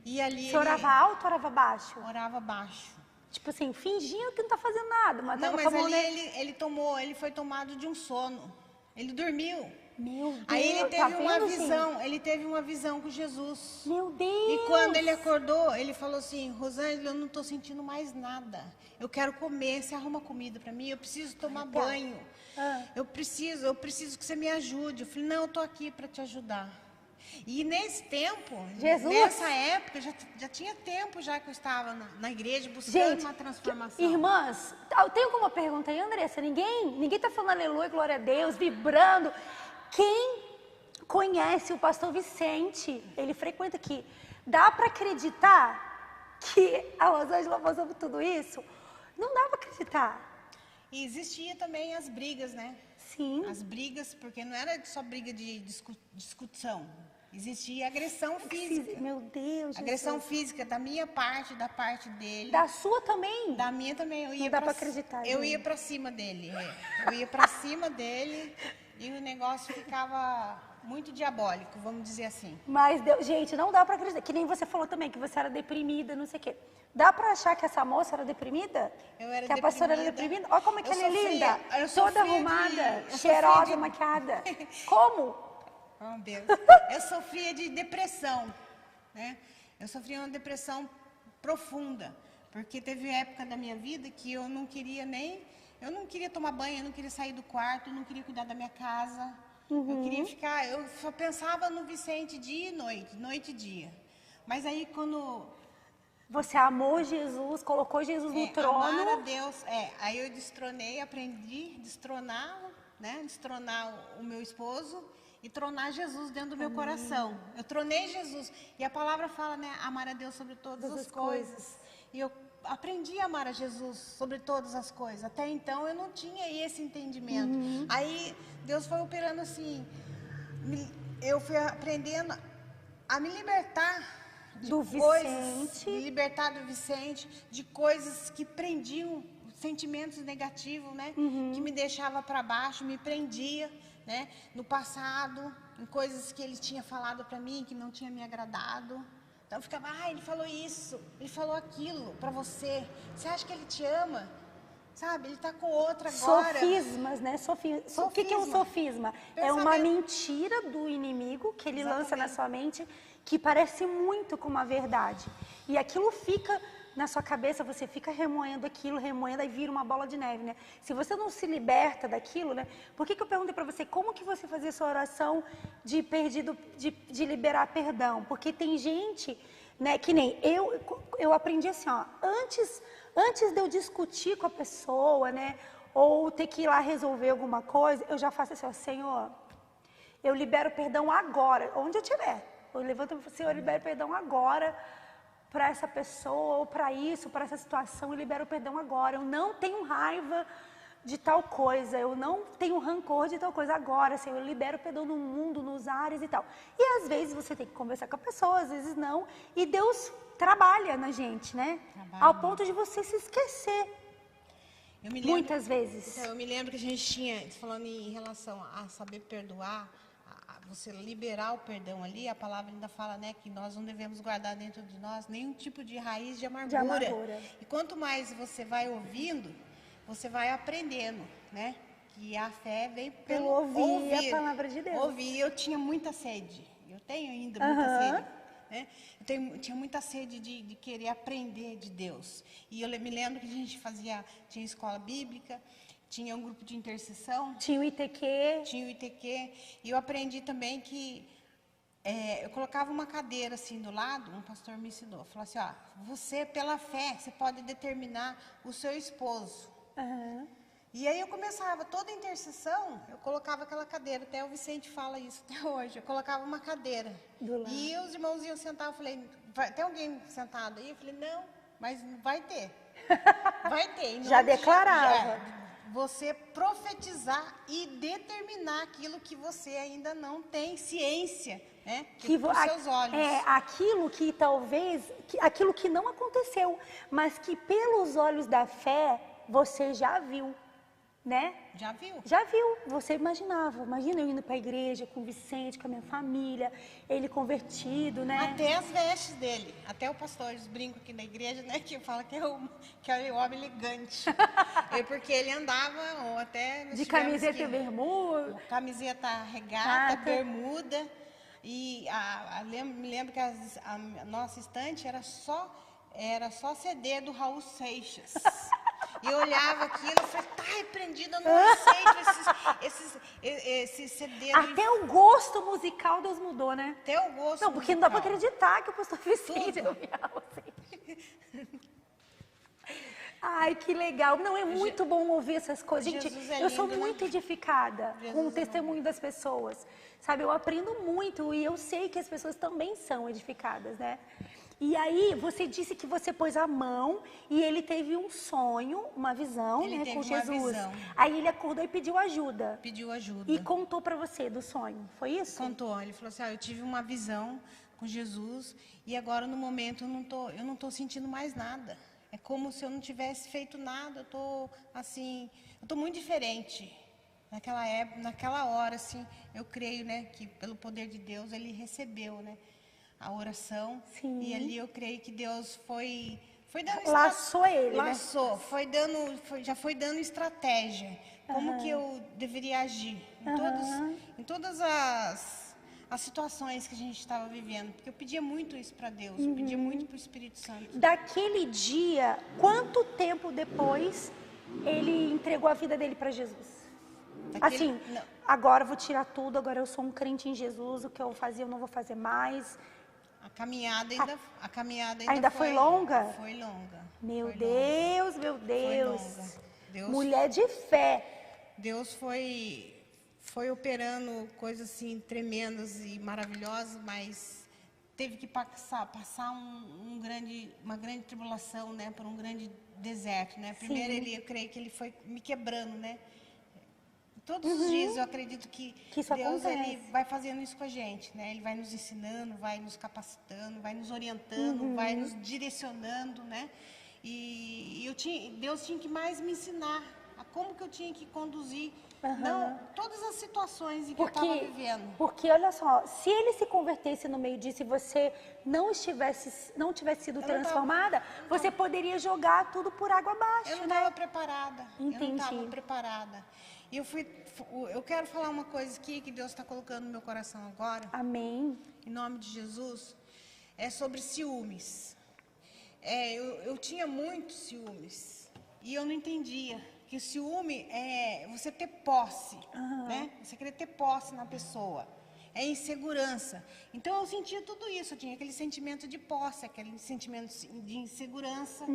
E ali você orava alto ou orava baixo? Orava baixo. Tipo assim, fingindo que não está fazendo nada. Mas não, mas ali ele foi tomado de um sono. Ele dormiu. Meu Deus. Aí ele teve uma visão, ele teve uma visão com Jesus. Meu Deus. E quando ele acordou, ele falou assim, Rosângela, eu não estou sentindo mais nada. Eu quero comer, você arruma comida para mim, eu preciso tomar banho. Eu preciso que você me ajude. Eu falei, não, eu estou aqui para te ajudar. E nesse tempo, nessa época, já tinha tempo já que eu estava na igreja buscando uma transformação. Irmãs, tem alguma pergunta aí, Andressa? Ninguém está falando aleluia, glória a Deus, vibrando. Quem conhece o pastor Vicente, ele frequenta aqui, dá para acreditar que a Rosângela passou por tudo isso? Não dá para acreditar. E existia também as brigas, né? Sim. As brigas, porque não era só briga de discussão. Existia agressão física. Meu Deus, Agressão Jesus. física da minha parte, da parte dele. Da sua também? Da minha também. Eu ia Não dá pra acreditar, Eu gente. ia pra cima dele. Eu ia pra cima dele e o negócio ficava muito diabólico, vamos dizer assim. Mas, gente, não dá pra acreditar. Que nem você falou também, que você era deprimida, não sei o quê. Dá pra achar que essa moça era deprimida? Eu era que a pastora era deprimida? Olha como é que ela é linda. Toda arrumada, cheirosa, maquiada. Como? Oh, Deus. Eu sofria de depressão, né? Eu sofria uma depressão profunda, porque teve época da minha vida que eu não queria tomar banho, eu não queria sair do quarto, eu não queria cuidar da minha casa. Eu queria ficar, eu só pensava no Vicente dia e noite e dia. Mas aí quando você amou Jesus, colocou Jesus no trono. Amar a Deus, aí eu destronei, aprendi a destronar, né? Destronar o meu esposo e tronar Jesus dentro do meu coração. Eu tronei Jesus. E a palavra fala, né? Amar a Deus sobre todas as coisas. E eu aprendi a amar a Jesus sobre todas as coisas. Até então eu não tinha esse entendimento. Aí Deus foi operando assim. Eu fui aprendendo a me libertar do coisas, me libertar do Vicente, de coisas que prendiam sentimentos negativos, né? Que me deixava para baixo, me prendia, né? No passado, em coisas que ele tinha falado para mim que não tinha me agradado. Então eu ficava, ele falou isso, ele falou aquilo para você. Você acha que ele te ama? Sabe, ele está com outra agora. Sofismas, né? O que é um sofisma? É uma mentira do inimigo que ele lança na sua mente, que parece muito com uma verdade. E aquilo fica na sua cabeça, você fica remoendo aquilo, remoendo, aí vira uma bola de neve, né? Se você não se liberta daquilo, né? Por que eu perguntei para você, como que você fazia sua oração de liberar perdão? Porque tem gente, né, que nem eu aprendi assim, ó, antes de eu discutir com a pessoa, né, ou ter que ir lá resolver alguma coisa, eu já faço assim, ó, Senhor, eu libero perdão agora, onde eu estiver. Eu levanto e falo, Senhor, eu libero perdão agora para essa pessoa, ou para isso, para essa situação, eu libero perdão agora. Eu não tenho raiva de tal coisa, eu não tenho rancor de tal coisa agora, Senhor, eu libero perdão no mundo, nos ares e tal. E às vezes você tem que conversar com a pessoa, às vezes não, e Deus trabalha na gente, né? Ao ponto de você se esquecer. Muitas vezes. Então, eu me lembro que a gente tinha, falando em relação a saber perdoar, você liberar o perdão ali, a palavra ainda fala, né, que nós não devemos guardar dentro de nós nenhum tipo de raiz de amargura. E quanto mais você vai ouvindo, você vai aprendendo, né? Que a fé vem pelo ouvir a palavra de Deus. Ouvir. Eu tinha muita sede. Eu tenho ainda muita sede. Né? Eu tinha muita sede de querer aprender de Deus. E eu me lembro que a gente tinha escola bíblica, tinha um grupo de intercessão. Tinha o ITQ. E eu aprendi também que eu colocava uma cadeira assim do lado, um pastor me ensinou. Falou assim, ó, você pela fé, você pode determinar o seu esposo. E aí eu começava, toda intercessão, eu colocava aquela cadeira. Até o Vicente fala isso até hoje. Eu colocava uma cadeira. E os irmãos iam sentar, eu falei, tem alguém sentado aí? Eu falei, não, mas vai ter. Vai ter. Já declarava. Você profetizar e determinar aquilo que você ainda não tem ciência, né? Com seus olhos. Aquilo que talvez, aquilo que não aconteceu, mas que pelos olhos da fé, você já viu, né? Já viu, você imaginava. Imagina eu indo para a igreja com o Vicente, com a minha família, ele convertido, né? Até as vestes dele, até o pastor, eles brincam aqui na igreja, né? Que fala que é o homem elegante. Porque ele andava, ou até... De camiseta e bermuda. Camiseta regata, bermuda. E me lembro que a nossa estante era só CD do Raul Seixas. E eu olhava aquilo e falei, tá repreendido, eu não aceito esses CD. Até o gosto musical Deus mudou, né? Até o gosto Não, porque não dá pra acreditar que o pastor Vicente Ai, que legal. Não, é muito bom ouvir essas coisas. Gente, Jesus é eu sou lindo, né? muito edificada com o Jesus é testemunho das pessoas. Sabe, eu aprendo muito e eu sei que as pessoas também são edificadas, né? E aí, você disse que você pôs a mão e ele teve um sonho, uma visão, Ele né, teve com uma Jesus. visão. Aí ele acordou e pediu ajuda. Pediu ajuda. E contou pra você do sonho, foi isso? Contou, ele falou assim, eu tive uma visão com Jesus e agora no momento eu não tô sentindo mais nada. É como se eu não tivesse feito nada, eu tô assim, eu tô muito diferente. Naquela época, naquela hora, assim, eu creio, né, que pelo poder de Deus ele recebeu, né, a oração. Sim. E ali eu creio que Deus foi dando Laçou ele, né? laçou, já foi dando estratégia, como que eu deveria agir em todas as situações que a gente estava vivendo, porque eu pedia muito isso para Deus, eu pedia muito para o Espírito Santo. Daquele dia, quanto tempo depois ele entregou a vida dele para Jesus? Assim, Não. agora eu vou tirar tudo, agora eu sou um crente em Jesus, o que eu fazia eu não vou fazer mais. A caminhada ainda foi longa? Foi longa. Meu foi Deus, longa. meu Deus. Deus, Mulher de fé. Deus foi operando coisas assim tremendas e maravilhosas, mas teve que passar uma grande tribulação, né, por um grande deserto, né? Primeiro eu creio que ele foi me quebrando, né? Todos os dias eu acredito que isso Deus ele acontece. vai fazendo isso com a gente, né? Ele vai nos ensinando, vai nos capacitando, vai nos orientando, vai nos direcionando, né? E Deus tinha que mais me ensinar a como que eu tinha que conduzir não todas as situações em que eu estava vivendo. Porque olha só, se ele se convertesse no meio disso e você não tivesse sido transformada, você poderia jogar tudo por água abaixo, eu não né? estava preparada. Entendi. Eu não estava preparada. E eu quero falar uma coisa aqui que Deus está colocando no meu coração agora. Amém. Em nome de Jesus. É sobre ciúmes. Eu tinha muitos ciúmes. E eu não entendia que o ciúme é você ter posse, né? Você querer ter posse na pessoa. É insegurança. Então eu sentia tudo isso, eu tinha aquele sentimento de posse, aquele sentimento de insegurança.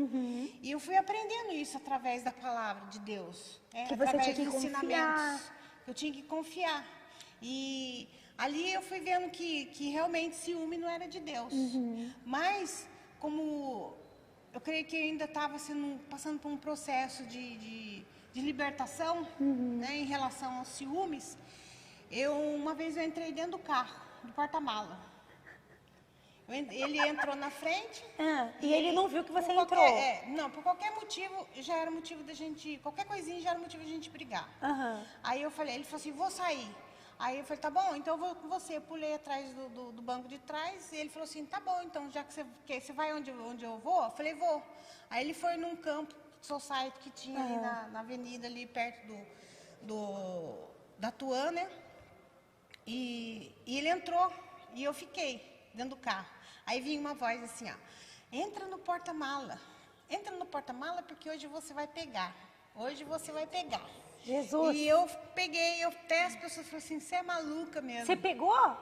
E eu fui aprendendo isso através da palavra de Deus, que você através tinha que dos ensinamentos. Eu tinha que confiar. E ali eu fui vendo que realmente ciúme não era de Deus. Mas como eu creio que eu ainda estava passando por um processo de libertação, né, em relação aos ciúmes, uma vez eu entrei dentro do carro, do porta-mala. Ele entrou na frente. E ele não viu que você entrou? Não, por qualquer motivo, já era motivo da gente, qualquer coisinha já era motivo da gente brigar. Aí eu falei, ele falou assim, vou sair. Aí eu falei, tá bom, então eu vou com você. Eu pulei atrás do banco de trás e ele falou assim, tá bom, então já que você vai onde eu vou? Eu falei, vou. Aí ele foi num campo society que tinha ali na avenida, ali perto da Tuã, né? E ele entrou e eu fiquei dentro do carro. Aí vinha uma voz assim, ó, entra no porta-mala. Entra no porta-mala porque hoje você vai pegar. Hoje você vai pegar. Jesus. E eu peguei, até as pessoas falaram assim, você é maluca mesmo. Você pegou?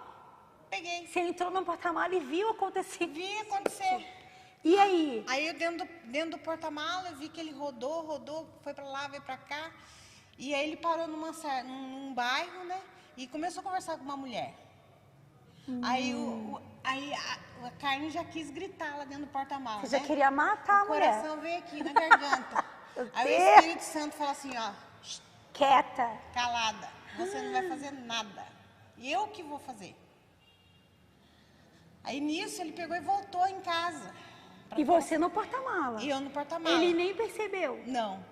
Peguei. Você entrou no porta-mala e viu acontecer? Vi acontecer. E aí? Aí eu dentro do porta-mala, eu vi que ele rodou, foi pra lá, veio pra cá. E aí ele parou num bairro, né? E começou a conversar com uma mulher. Aí a carne já quis gritar lá dentro do porta-mala. Você já queria matar a mulher. O coração veio aqui na garganta. Aí o Espírito Santo falou assim, ó. Quieta. Calada. Você não vai fazer nada. Eu que vou fazer. Aí nisso ele pegou e voltou em casa. E você no porta-mala? E eu no porta-mala. Ele nem percebeu? Não.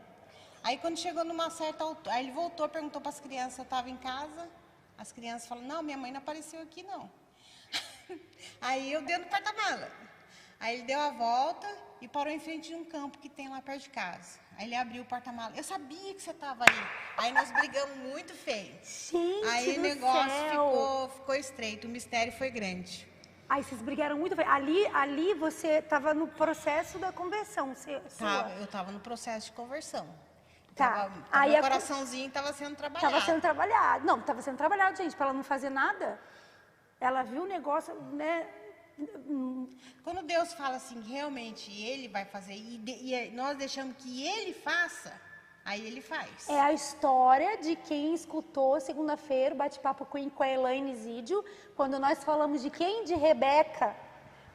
Aí quando chegou numa certa altura, aí ele voltou, perguntou para as crianças se eu estava em casa. As crianças falaram, não, minha mãe não apareceu aqui não. Aí eu dentro do porta-mala. Aí ele deu a volta e parou em frente de um campo que tem lá perto de casa. Aí ele abriu o porta-mala. Eu sabia que você estava aí. Aí nós brigamos muito feio. Gente, aí o negócio ficou estreito, o mistério foi grande. Aí vocês brigaram muito feio. Ali você estava no processo da conversão. Eu estava no processo de conversão. Tá. Aí meu coraçãozinho estava sendo trabalhado. Estava sendo trabalhado. Não, estava sendo trabalhado, gente, para ela não fazer nada. Ela viu o negócio, né? Quando Deus fala assim, realmente Ele vai fazer, e nós deixamos que Ele faça, aí Ele faz. É a história de quem escutou segunda-feira o bate-papo com a Elaine Zidio, quando nós falamos de quem? De Rebeca.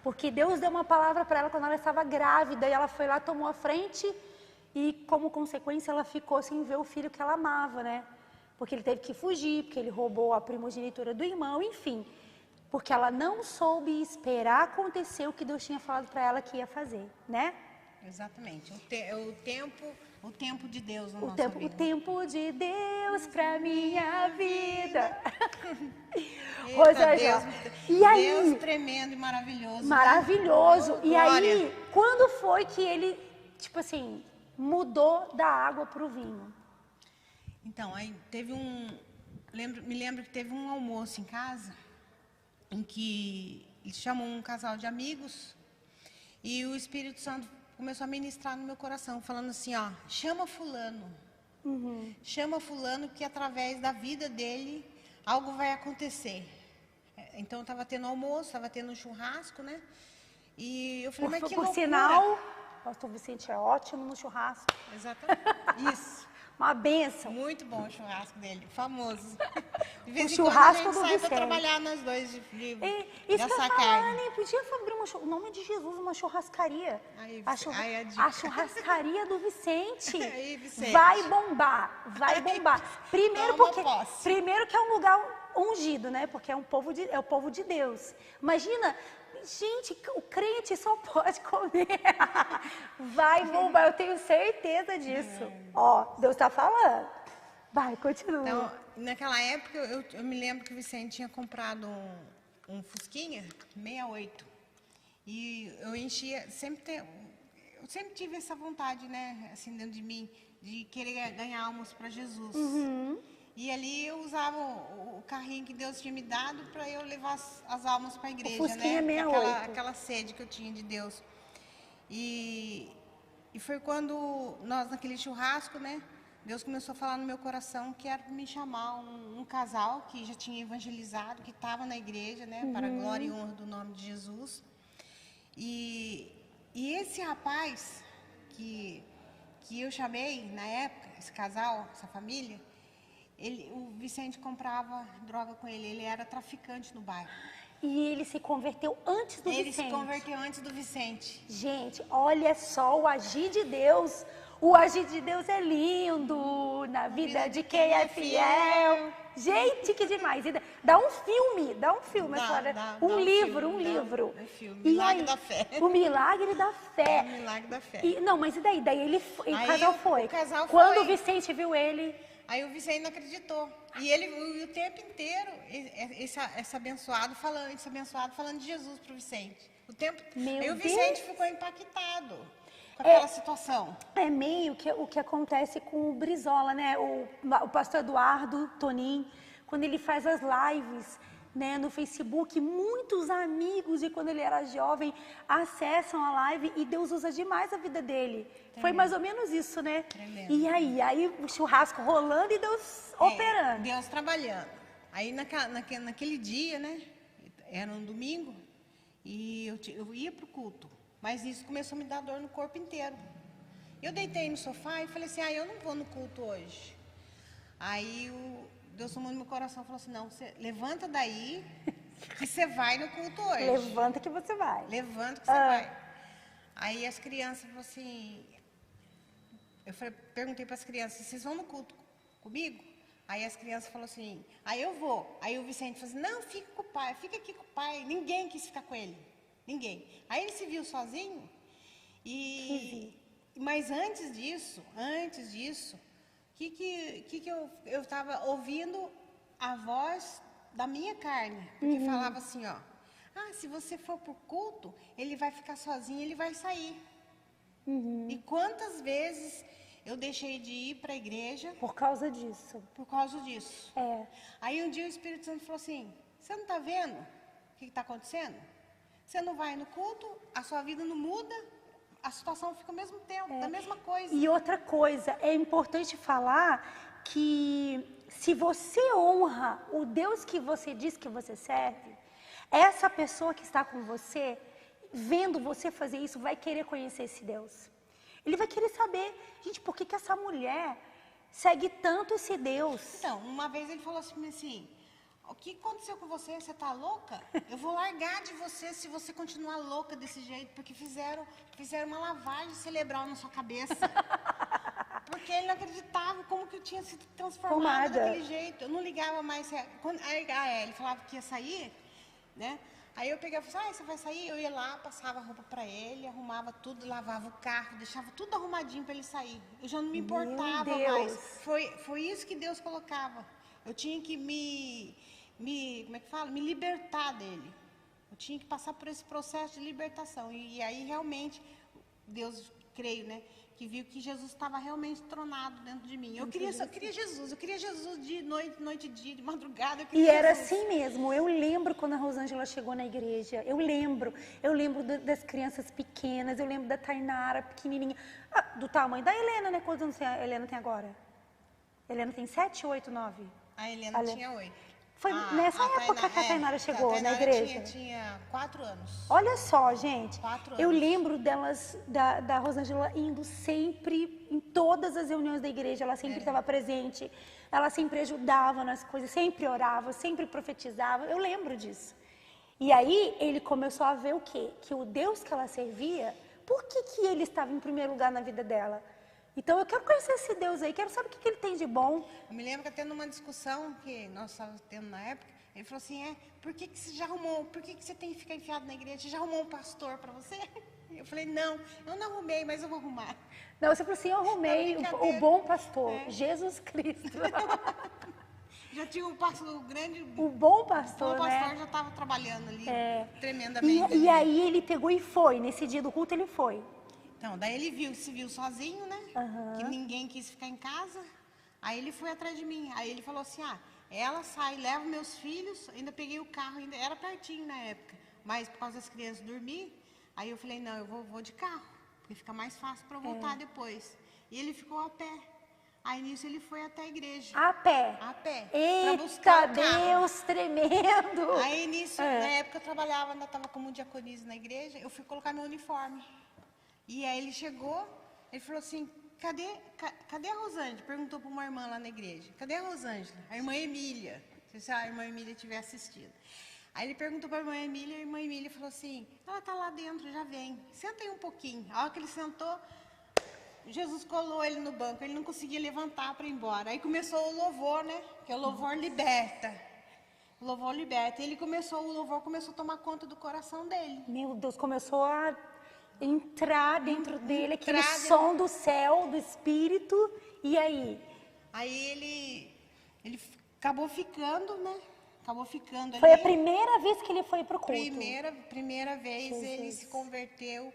Porque Deus deu uma palavra para ela quando ela estava grávida, e ela foi lá, tomou a frente, e como consequência ela ficou sem ver o filho que ela amava, né? Porque ele teve que fugir, porque ele roubou a primogenitura do irmão, enfim. Porque ela não soube esperar acontecer o que Deus tinha falado para ela que ia fazer, né? Exatamente. O tempo de Deus na nossa vida. O tempo de Deus pra minha vida. Deus, e aí? Deus tremendo e maravilhoso. Maravilhoso. Né? E aí, quando foi que ele, tipo assim, mudou da água pro vinho? Então, aí teve me lembro que teve um almoço em casa, em que eles chamam um casal de amigos, e o Espírito Santo começou a ministrar no meu coração, falando assim, ó, chama fulano. Chama fulano que através da vida dele, algo vai acontecer. Então, eu estava tendo almoço, estava tendo um churrasco, né? E eu falei, mas que loucura. Por sinal, o pastor Vicente é ótimo no churrasco. Exatamente, isso. Uma bênção. Muito bom o churrasco dele, famoso. De vez O em churrasco quando a gente do sai Vicente. para trabalhar nós dois de Isso que eu ia dessa falar, carne. nem podia abrir o nome de Jesus, uma churrascaria. Aí, A dica. churrascaria do Vicente. Aí, Vicente. Vai bombar, vai bombar. Primeiro que é um lugar ungido, né? Porque é o povo de Deus. Imagina, gente, o crente só pode comer. Vai bombar, eu tenho certeza disso. Ó, Deus tá falando. Vai, continua. Então, naquela época, eu me lembro que o Vicente tinha comprado um Fusquinha 68. E eu enchia, eu sempre tive essa vontade, né, assim, dentro de mim, de querer ganhar almas para Jesus. E ali eu usava o carrinho que Deus tinha me dado para eu levar as almas para a igreja, Fusquinha né? 68. Aquela sede que eu tinha de Deus. E foi quando nós, naquele churrasco, né, Deus começou a falar no meu coração que era para me chamar um casal que já tinha evangelizado, que estava na igreja, né, para a glória e honra do nome de Jesus. E esse rapaz que eu chamei na época, esse casal, essa família, o Vicente comprava droga com ele era traficante no bairro. E ele se converteu antes do Vicente. Ele se converteu antes do Vicente. Gente, olha só o agir de Deus. O agir de Deus é lindo na vida de quem é fiel. Gente, que demais. Dá um filme, um livro. Milagre da fé. O milagre da fé. O milagre da fé. Não, mas e daí? O casal foi. O casal Quando foi. o Vicente viu ele... Aí o Vicente não acreditou. E ele, o tempo inteiro, esse abençoado falando de Jesus para o Vicente. Aí o Vicente ficou impactado com aquela situação. É meio que o que acontece com o Brizola, né? O pastor Eduardo Tonin, quando ele faz as lives, né, no Facebook, muitos amigos de quando ele era jovem acessam a live e Deus usa demais a vida dele. Foi mais ou menos isso, né? Tremendo. E aí o churrasco rolando e Deus operando. Deus trabalhando. Aí naquele dia, né? Era um domingo e eu ia pro culto, mas isso começou a me dar dor no corpo inteiro. Eu deitei no sofá e falei assim, eu não vou no culto hoje. Aí Deus tomou no meu coração e falou assim, não, você levanta daí que você vai no culto hoje. Levanta que você vai. Levanta que você vai. Aí as crianças falaram assim, perguntei para as crianças, vocês vão no culto comigo? Aí as crianças falaram assim, eu vou. Aí o Vicente falou assim, não, fica com o pai, fica aqui com o pai. Ninguém quis ficar com ele, ninguém. Aí ele se viu sozinho, mas antes disso, que eu estava ouvindo a voz da minha carne, que falava assim, se você for pro culto, ele vai ficar sozinho, ele vai sair. E quantas vezes eu deixei de ir para a igreja por causa disso. Por causa disso. Aí um dia o Espírito Santo falou assim, você não está vendo o que está acontecendo? Você não vai no culto, a sua vida não muda, a situação fica ao mesmo tempo, da mesma coisa. E outra coisa, é importante falar que se você honra o Deus que você diz que você serve, essa pessoa que está com você, vendo você fazer isso, vai querer conhecer esse Deus. Ele vai querer saber, gente, por que essa mulher segue tanto esse Deus? Então, uma vez ele falou assim, o que aconteceu com você? Você tá louca? Eu vou largar de você se você continuar louca desse jeito, porque fizeram uma lavagem cerebral na sua cabeça. Porque ele não acreditava como que eu tinha sido transformada daquele jeito. Eu não ligava mais. Ele falava que ia sair, né? Aí eu pegava e falava, você vai sair? Eu ia lá, passava a roupa pra ele, arrumava tudo, lavava o carro, deixava tudo arrumadinho pra ele sair. Eu já não me importava mais. Foi isso que Deus colocava. Eu tinha que como é que fala? Me libertar dele. Eu tinha que passar por esse processo de libertação. E aí realmente, Deus, creio, né? Que viu que Jesus estava realmente tronado dentro de mim. Eu queria Jesus de noite e dia, de madrugada. E era assim mesmo. Eu lembro quando a Rosângela chegou na igreja. Eu lembro das crianças pequenas. Eu lembro da Tainara pequenininha. Do tamanho da Helena, né? Quantos anos a Helena tem agora? A Helena tem 7, 8, 9. A Helena tinha 8. Foi nessa época que a Tainara chegou na igreja? Tinha 4 anos. Olha só, gente. 4 anos. Eu lembro delas, da Rosângela indo sempre, em todas as reuniões da igreja, ela sempre estava presente, ela sempre ajudava nas coisas, sempre orava, sempre profetizava, eu lembro disso. E aí ele começou a ver o quê? Que o Deus que ela servia, por que ele estava em primeiro lugar na vida dela? Então eu quero conhecer esse Deus aí, quero saber o que ele tem de bom. Eu me lembro que tendo uma discussão que nós estávamos tendo na época, ele falou assim, por que você já arrumou, por que você tem que ficar enfiado na igreja? Você já arrumou um pastor para você? Eu falei, não, eu não arrumei, mas eu vou arrumar. Não, você falou assim, eu arrumei o bom pastor, Jesus Cristo. Já tinha um pastor grande. O bom pastor, né? O bom pastor já estava trabalhando ali, tremendamente. E aí ele pegou e foi, nesse dia do culto ele foi. Então, daí ele se viu sozinho, né? Que ninguém quis ficar em casa. Aí ele foi atrás de mim. Aí ele falou assim, ela sai, leva meus filhos. Ainda peguei o carro, ainda era pertinho na época. Mas por causa das crianças dormir. Aí eu falei, não, eu vou de carro. Porque fica mais fácil para eu voltar depois. E ele ficou a pé. Aí nisso ele foi até a igreja. A pé? A pé. Eita, Deus, tremendo! Aí nisso, na época eu trabalhava, ainda estava como diaconisa na igreja. Eu fui colocar meu uniforme. E aí ele chegou, ele falou assim, cadê a Rosângela? Perguntou para uma irmã lá na igreja. Cadê a Rosângela? A irmã Emília. Se a irmã Emília tiver assistido. Aí ele perguntou para a irmã Emília falou assim, ela está lá dentro, já vem. Senta aí um pouquinho. A hora que ele sentou, Jesus colou ele no banco, ele não conseguia levantar para ir embora. Aí começou o louvor, né? Que é o louvor liberta. O louvor liberta. E o louvor começou a tomar conta do coração dele. Meu Deus, começou a entrar dentro dele, aquele som do céu, do Espírito, e aí? Aí ele acabou ficando, né? Acabou ficando ali. Foi a primeira vez que ele foi pro culto? Primeira vez ele se converteu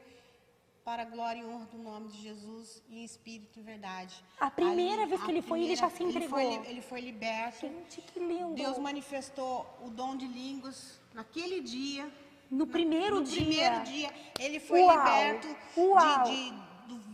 para a glória e honra do nome de Jesus em espírito e verdade. A primeira vez que ele foi, ele já se entregou? Ele foi liberto. Gente, que lindo! Deus manifestou o dom de línguas naquele dia. No primeiro dia, ele foi liberto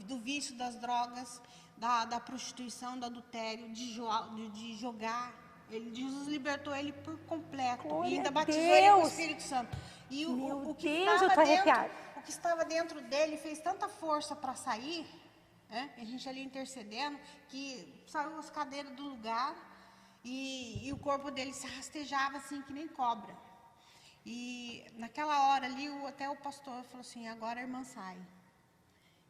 do vício das drogas, da prostituição, do adultério, de jogar. Jesus libertou ele por completo. Glória e ainda batizou Deus. ele com o Espírito Santo. E o que estava dentro dele fez tanta força para sair, né? A gente ali intercedendo, que saiu as cadeiras do lugar e o corpo dele se rastejava assim que nem cobra. E naquela hora ali, até o pastor falou assim, agora a irmã sai.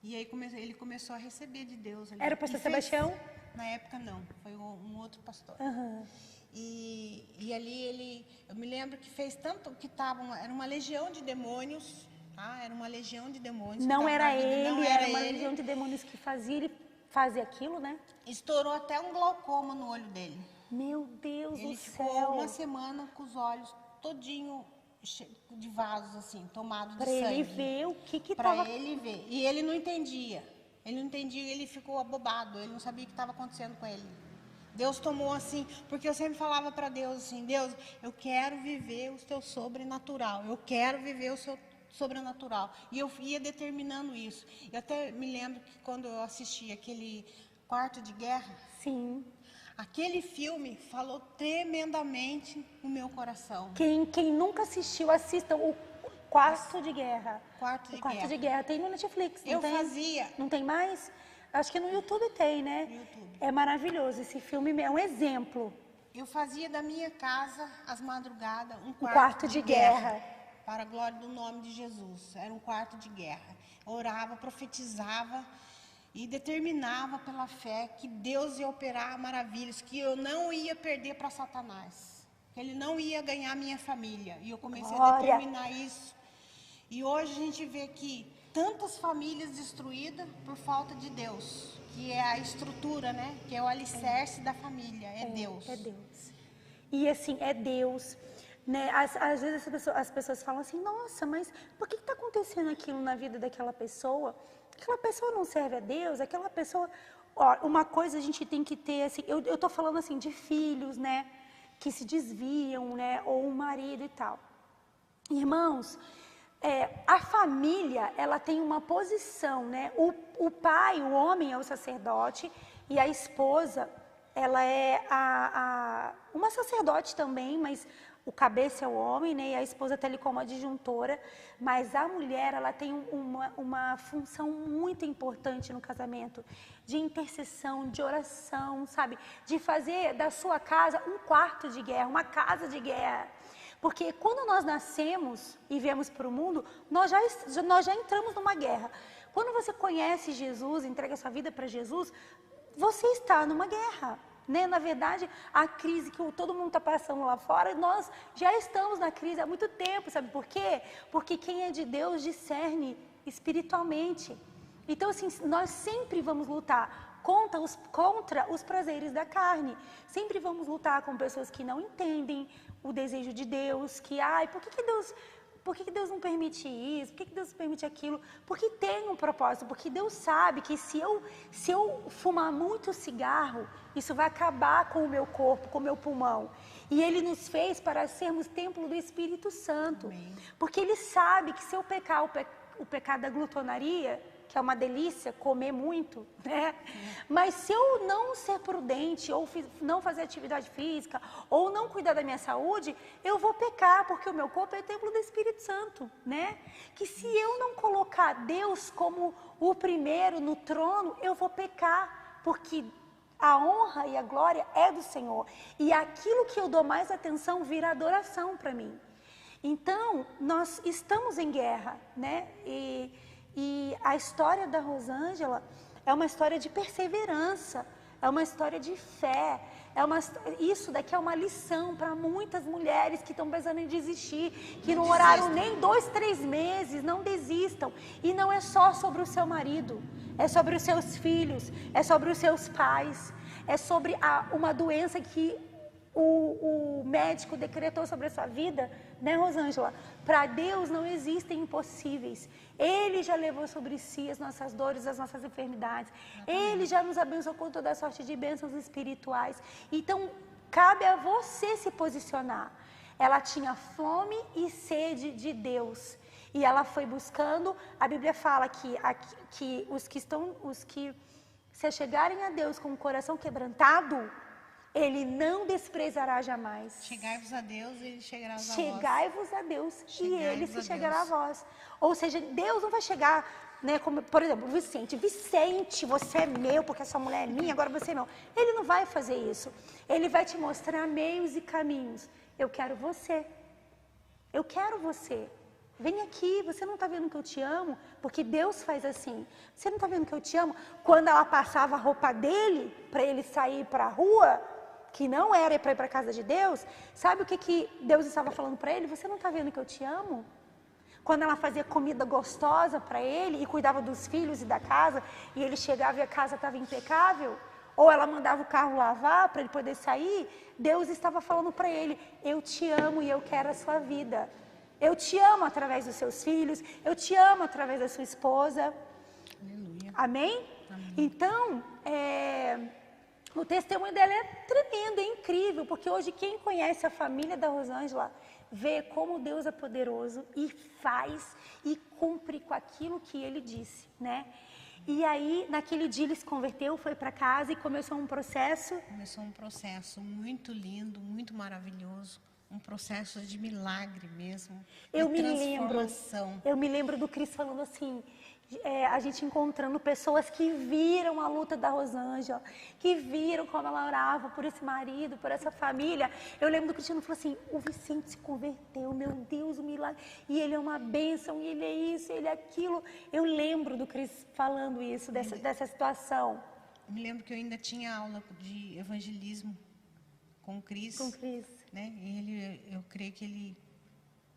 E aí ele começou a receber de Deus. Ali. Era o pastor Sebastião? Na época não, foi um outro pastor. E ali eu me lembro que fez tanto, que era uma legião de demônios, tá? Era uma legião de demônios. Não era ele, era uma legião de demônios que ele fazia aquilo, né? Estourou até um glaucoma no olho dele. Meu Deus do céu. Ele ficou uma semana com os olhos todinho de vasos, assim, tomados de sangue. Para ele ver o que estava... Para ele ver. E ele não entendia. Ele ficou abobado. Ele não sabia o que estava acontecendo com ele. Deus tomou assim, porque eu sempre falava para Deus assim, Deus, eu quero viver o teu sobrenatural. Eu quero viver o seu sobrenatural. E eu ia determinando isso. Eu até me lembro que quando eu assisti aquele Quarto de Guerra... Sim. Aquele filme falou tremendamente no meu coração. Quem nunca assistiu, assistam o Quarto de Guerra. Quarto O Quarto de Guerra tem no Netflix, não Eu tem? fazia. Não tem mais? Acho que no YouTube tem, né? No YouTube. É maravilhoso, esse filme é um exemplo. Eu fazia da minha casa, às madrugadas, um quarto de guerra. Para a glória do nome de Jesus. Era um quarto de guerra. Orava, profetizava e determinava pela fé que Deus ia operar maravilhas, que eu não ia perder para Satanás, que ele não ia ganhar minha família. E eu comecei a determinar isso. E hoje a gente vê que tantas famílias destruídas por falta de Deus, que é a estrutura, né? Que é o alicerce da família, é Deus. É Deus. E assim, é Deus. Né? Às vezes as pessoas falam assim, nossa, mas por que está acontecendo aquilo na vida daquela pessoa? Aquela pessoa não serve a Deus, aquela pessoa... Ó, uma coisa a gente tem que ter, assim, eu estou falando assim de filhos, né? Que se desviam, né? Ou um marido e tal. Irmãos, a família, ela tem uma posição, né? O pai, o homem é o sacerdote e a esposa, ela é uma sacerdote também, mas o cabeça é o homem, né? E a esposa está ali como adjuntora. Mas a mulher, ela tem uma função muito importante no casamento, de intercessão, de oração, sabe? De fazer da sua casa um quarto de guerra, uma casa de guerra. Porque quando nós nascemos e viemos para o mundo, nós já entramos numa guerra. Quando você conhece Jesus, entrega sua vida para Jesus, você está numa guerra. Né? Na verdade, a crise que todo mundo está passando lá fora, nós já estamos na crise há muito tempo, sabe por quê? Porque quem é de Deus discerne espiritualmente. Então, assim, nós sempre vamos lutar contra os prazeres da carne. Sempre vamos lutar com pessoas que não entendem o desejo de Deus, que, por que Deus não permite isso? Por que Deus permite aquilo? Porque tem um propósito, porque Deus sabe que se eu fumar muito cigarro, isso vai acabar com o meu corpo, com o meu pulmão. E Ele nos fez para sermos templo do Espírito Santo. Amém. Porque Ele sabe que se eu pecar o pecado da glutonaria, que é uma delícia comer muito, né? Mas se eu não ser prudente, ou não fazer atividade física, ou não cuidar da minha saúde, eu vou pecar, porque o meu corpo é o templo do Espírito Santo, né? Que se eu não colocar Deus como o primeiro no trono, eu vou pecar, porque a honra e a glória é do Senhor. E aquilo que eu dou mais atenção vira adoração para mim. Então, nós estamos em guerra, né? E a história da Rosângela é uma história de perseverança, é uma história de fé. Isso daqui é uma lição para muitas mulheres que estão pensando em desistir, que não oraram nem 2, 3 meses, não desistam. E não é só sobre o seu marido, é sobre os seus filhos, é sobre os seus pais, é sobre uma doença que o médico decretou sobre a sua vida, né, Rosângela? Para Deus não existem impossíveis. Ele já levou sobre si as nossas dores, as nossas enfermidades. Ele já nos abençoou com toda a sorte de bênçãos espirituais. Então, cabe a você se posicionar. Ela tinha fome e sede de Deus. E ela foi buscando. A Bíblia fala que os que se achegarem a Deus com o coração quebrantado, Ele não desprezará jamais. Chegai-vos a Deus e Ele chegará a vós. Chegai-vos a Deus e Ele se chegará a vós. Ou seja, Deus não vai chegar, né, como, por exemplo, Vicente, você é meu porque essa mulher é minha, agora você é meu. Ele não vai fazer isso. Ele vai te mostrar meios e caminhos. Eu quero você. Eu quero você. Vem aqui, você não está vendo que eu te amo? Porque Deus faz assim. Você não está vendo que eu te amo? Quando ela passava a roupa dele, para ele sair para a rua, que não era para ir para a casa de Deus, sabe o que Deus estava falando para ele? Você não está vendo que eu te amo? Quando ela fazia comida gostosa para ele e cuidava dos filhos e da casa, e ele chegava e a casa estava impecável, ou ela mandava o carro lavar para ele poder sair, Deus estava falando para ele, eu te amo e eu quero a sua vida. Eu te amo através dos seus filhos, eu te amo através da sua esposa. Aleluia. Amém? Amém. Então, o testemunho dela é tremendo, é incrível, porque hoje quem conhece a família da Rosângela vê como Deus é poderoso e faz e cumpre com aquilo que Ele disse, né? E aí, naquele dia ele se converteu, foi para casa e começou um processo. Começou um processo muito lindo, muito maravilhoso. Um processo de milagre mesmo, Eu de me transformação. Eu me lembro do Cris falando assim, a gente encontrando pessoas que viram a luta da Rosângela, que viram como ela orava por esse marido, por essa família. Eu lembro do Cristiano falou assim, o Vicente se converteu, meu Deus, o milagre. E ele é uma bênção, e ele é isso, ele é aquilo. Eu lembro do Cris falando isso, dessa situação. Eu me lembro que eu ainda tinha aula de evangelismo com o Cris. Com o Cris. Né? E eu creio que ele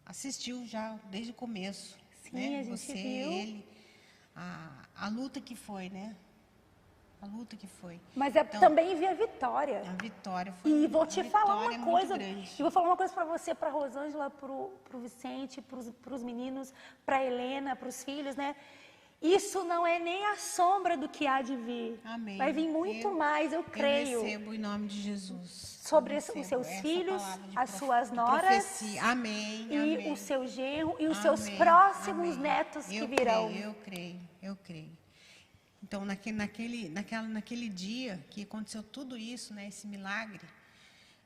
assistiu já desde o começo. Sim, né? a gente Você, viu. ele, a luta que foi, né? A luta que foi. Mas também vi a vitória. A vitória foi. E vou te falar uma coisa. E vou falar uma coisa para você, para Rosângela, pro Vicente, pros meninos, para Helena, pros filhos, né? Isso não é nem a sombra do que há de vir. Amém. Vai vir muito mais, eu creio. Eu recebo em nome de Jesus. Sobre os seus filhos, as suas noras. Amém. E o seu genro e os seus próximos netos que virão. Eu creio. Então, naquele dia que aconteceu tudo isso, né, esse milagre,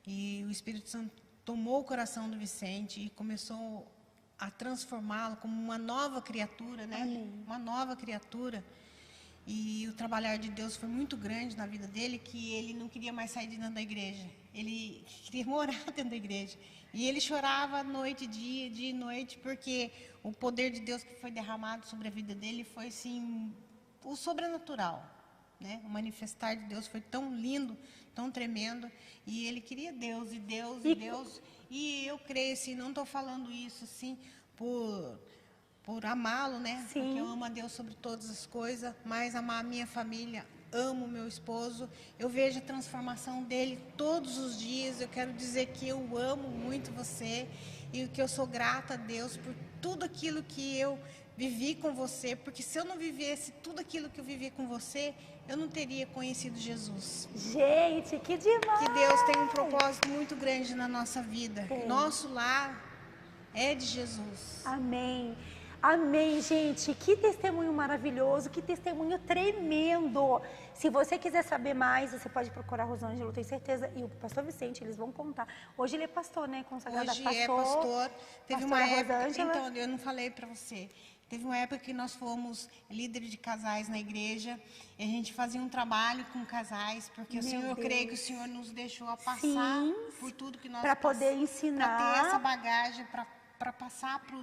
e o Espírito Santo tomou o coração do Vicente e começou a transformá-lo como uma nova criatura, né? Amém. Uma nova criatura. E o trabalhar de Deus foi muito grande na vida dele, que ele não queria mais sair de dentro da igreja. Ele queria morar dentro da igreja. E ele chorava noite, dia e noite, porque o poder de Deus que foi derramado sobre a vida dele foi, assim, o sobrenatural, né? O manifestar de Deus foi tão lindo, tão tremendo. E ele queria Deus, e Deus. E eu creio, assim, não estou falando isso, assim, por amá-lo, né? Sim. Porque eu amo a Deus sobre todas as coisas, mas amar a minha família, amo meu esposo. Eu vejo a transformação dele todos os dias. Eu quero dizer que eu amo muito você e que eu sou grata a Deus por tudo aquilo que eu vivi com você, porque se eu não vivesse tudo aquilo que eu vivi com você, eu não teria conhecido Jesus. Gente, que demais! Que Deus tem um propósito muito grande na nossa vida. Nosso lar é de Jesus. Amém. Amém, gente. Que testemunho maravilhoso, que testemunho tremendo. Se você quiser saber mais, você pode procurar a Rosângela, eu tenho certeza. E o pastor Vicente, eles vão contar. Hoje ele é pastor, né? Consagrado Hoje pastor. É pastor. Teve uma época, Rosângela. então, eu não falei para você. Teve uma época que nós fomos líderes de casais na igreja, e a gente fazia um trabalho com casais, porque o Senhor, eu creio que o Senhor nos deixou a passar por tudo que nós para poder ensinar, para ter essa bagagem, para passar para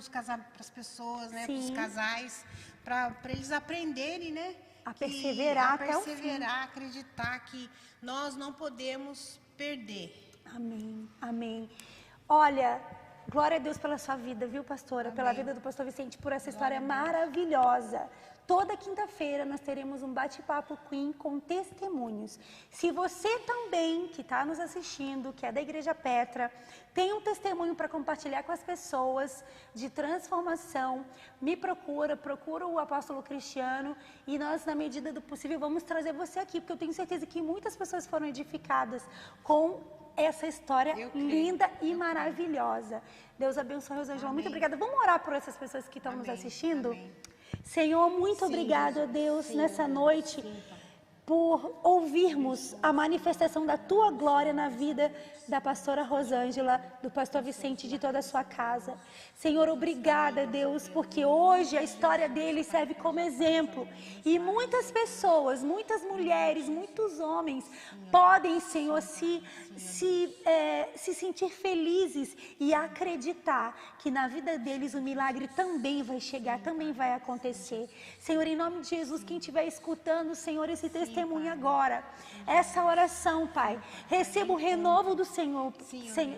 as pessoas, né, para os casais, para eles aprenderem, né, a perseverar até o fim. Perseverar, acreditar que nós não podemos perder. Amém, amém. Olha, glória a Deus pela sua vida, viu, pastora? Amém. Pela vida do pastor Vicente, por essa história maravilhosa. Toda quinta-feira nós teremos um bate-papo Queen com testemunhos. Se você também, que está nos assistindo, que é da Igreja Petra, tem um testemunho para compartilhar com as pessoas de transformação, me procura o apóstolo Cristiano e nós, na medida do possível, vamos trazer você aqui, porque eu tenho certeza que muitas pessoas foram edificadas com essa história linda e maravilhosa. Deus abençoe, Rosângela. Muito obrigada. Vamos orar por essas pessoas que estão nos assistindo? Amém. Senhor, muito obrigado a Deus nessa noite por ouvirmos a manifestação da Tua glória na vida da pastora Rosângela, do pastor Vicente e de toda a sua casa. Senhor, obrigada, Deus, porque hoje a história dele serve como exemplo. E muitas pessoas, muitas mulheres, muitos homens podem, Senhor, se sentir felizes e acreditar que na vida deles o milagre também vai chegar, também vai acontecer. Senhor, em nome de Jesus, quem estiver escutando, Senhor, esse testemunho agora, essa oração, Pai, receba o renovo do Senhor,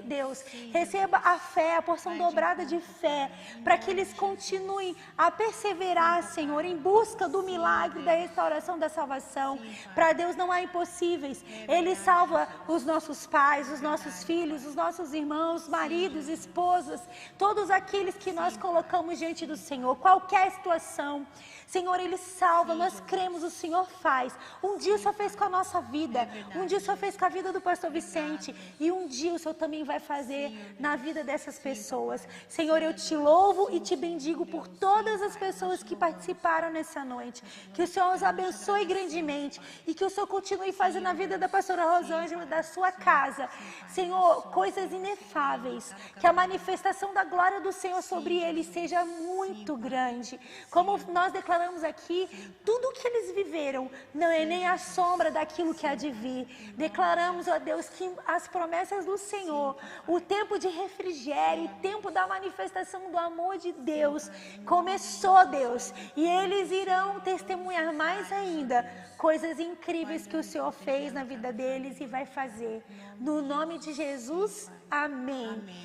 Deus, receba a fé, a porção dobrada de fé, para que eles continuem a perseverar, Senhor, em busca do milagre, da restauração, da salvação. Para Deus não há impossíveis. Ele salva os nossos pais, os nossos filhos, os nossos irmãos, maridos, esposas, todos aqueles que nós colocamos diante do Senhor, qualquer situação. Senhor, Ele salva, nós cremos, o Senhor faz. O Um dia o Senhor fez com a nossa vida. Um dia o Senhor fez com a vida do pastor Vicente. E um dia o Senhor também vai fazer na vida dessas pessoas. Senhor, eu te louvo e te bendigo por todas as pessoas que participaram nessa noite. Que o Senhor os abençoe grandemente. E que o Senhor continue fazendo na vida da pastora Rosângela, da sua casa, Senhor, coisas inefáveis. Que a manifestação da glória do Senhor sobre eles seja muito grande. Como nós declaramos aqui, tudo que eles viveram não é nem a sombra daquilo que há de vir. Declaramos, ó Deus, que as promessas do Senhor, o tempo de refrigério, o tempo da manifestação do amor de Deus, começou, Deus, e eles irão testemunhar mais ainda coisas incríveis que o Senhor fez na vida deles e vai fazer. No nome de Jesus, amém.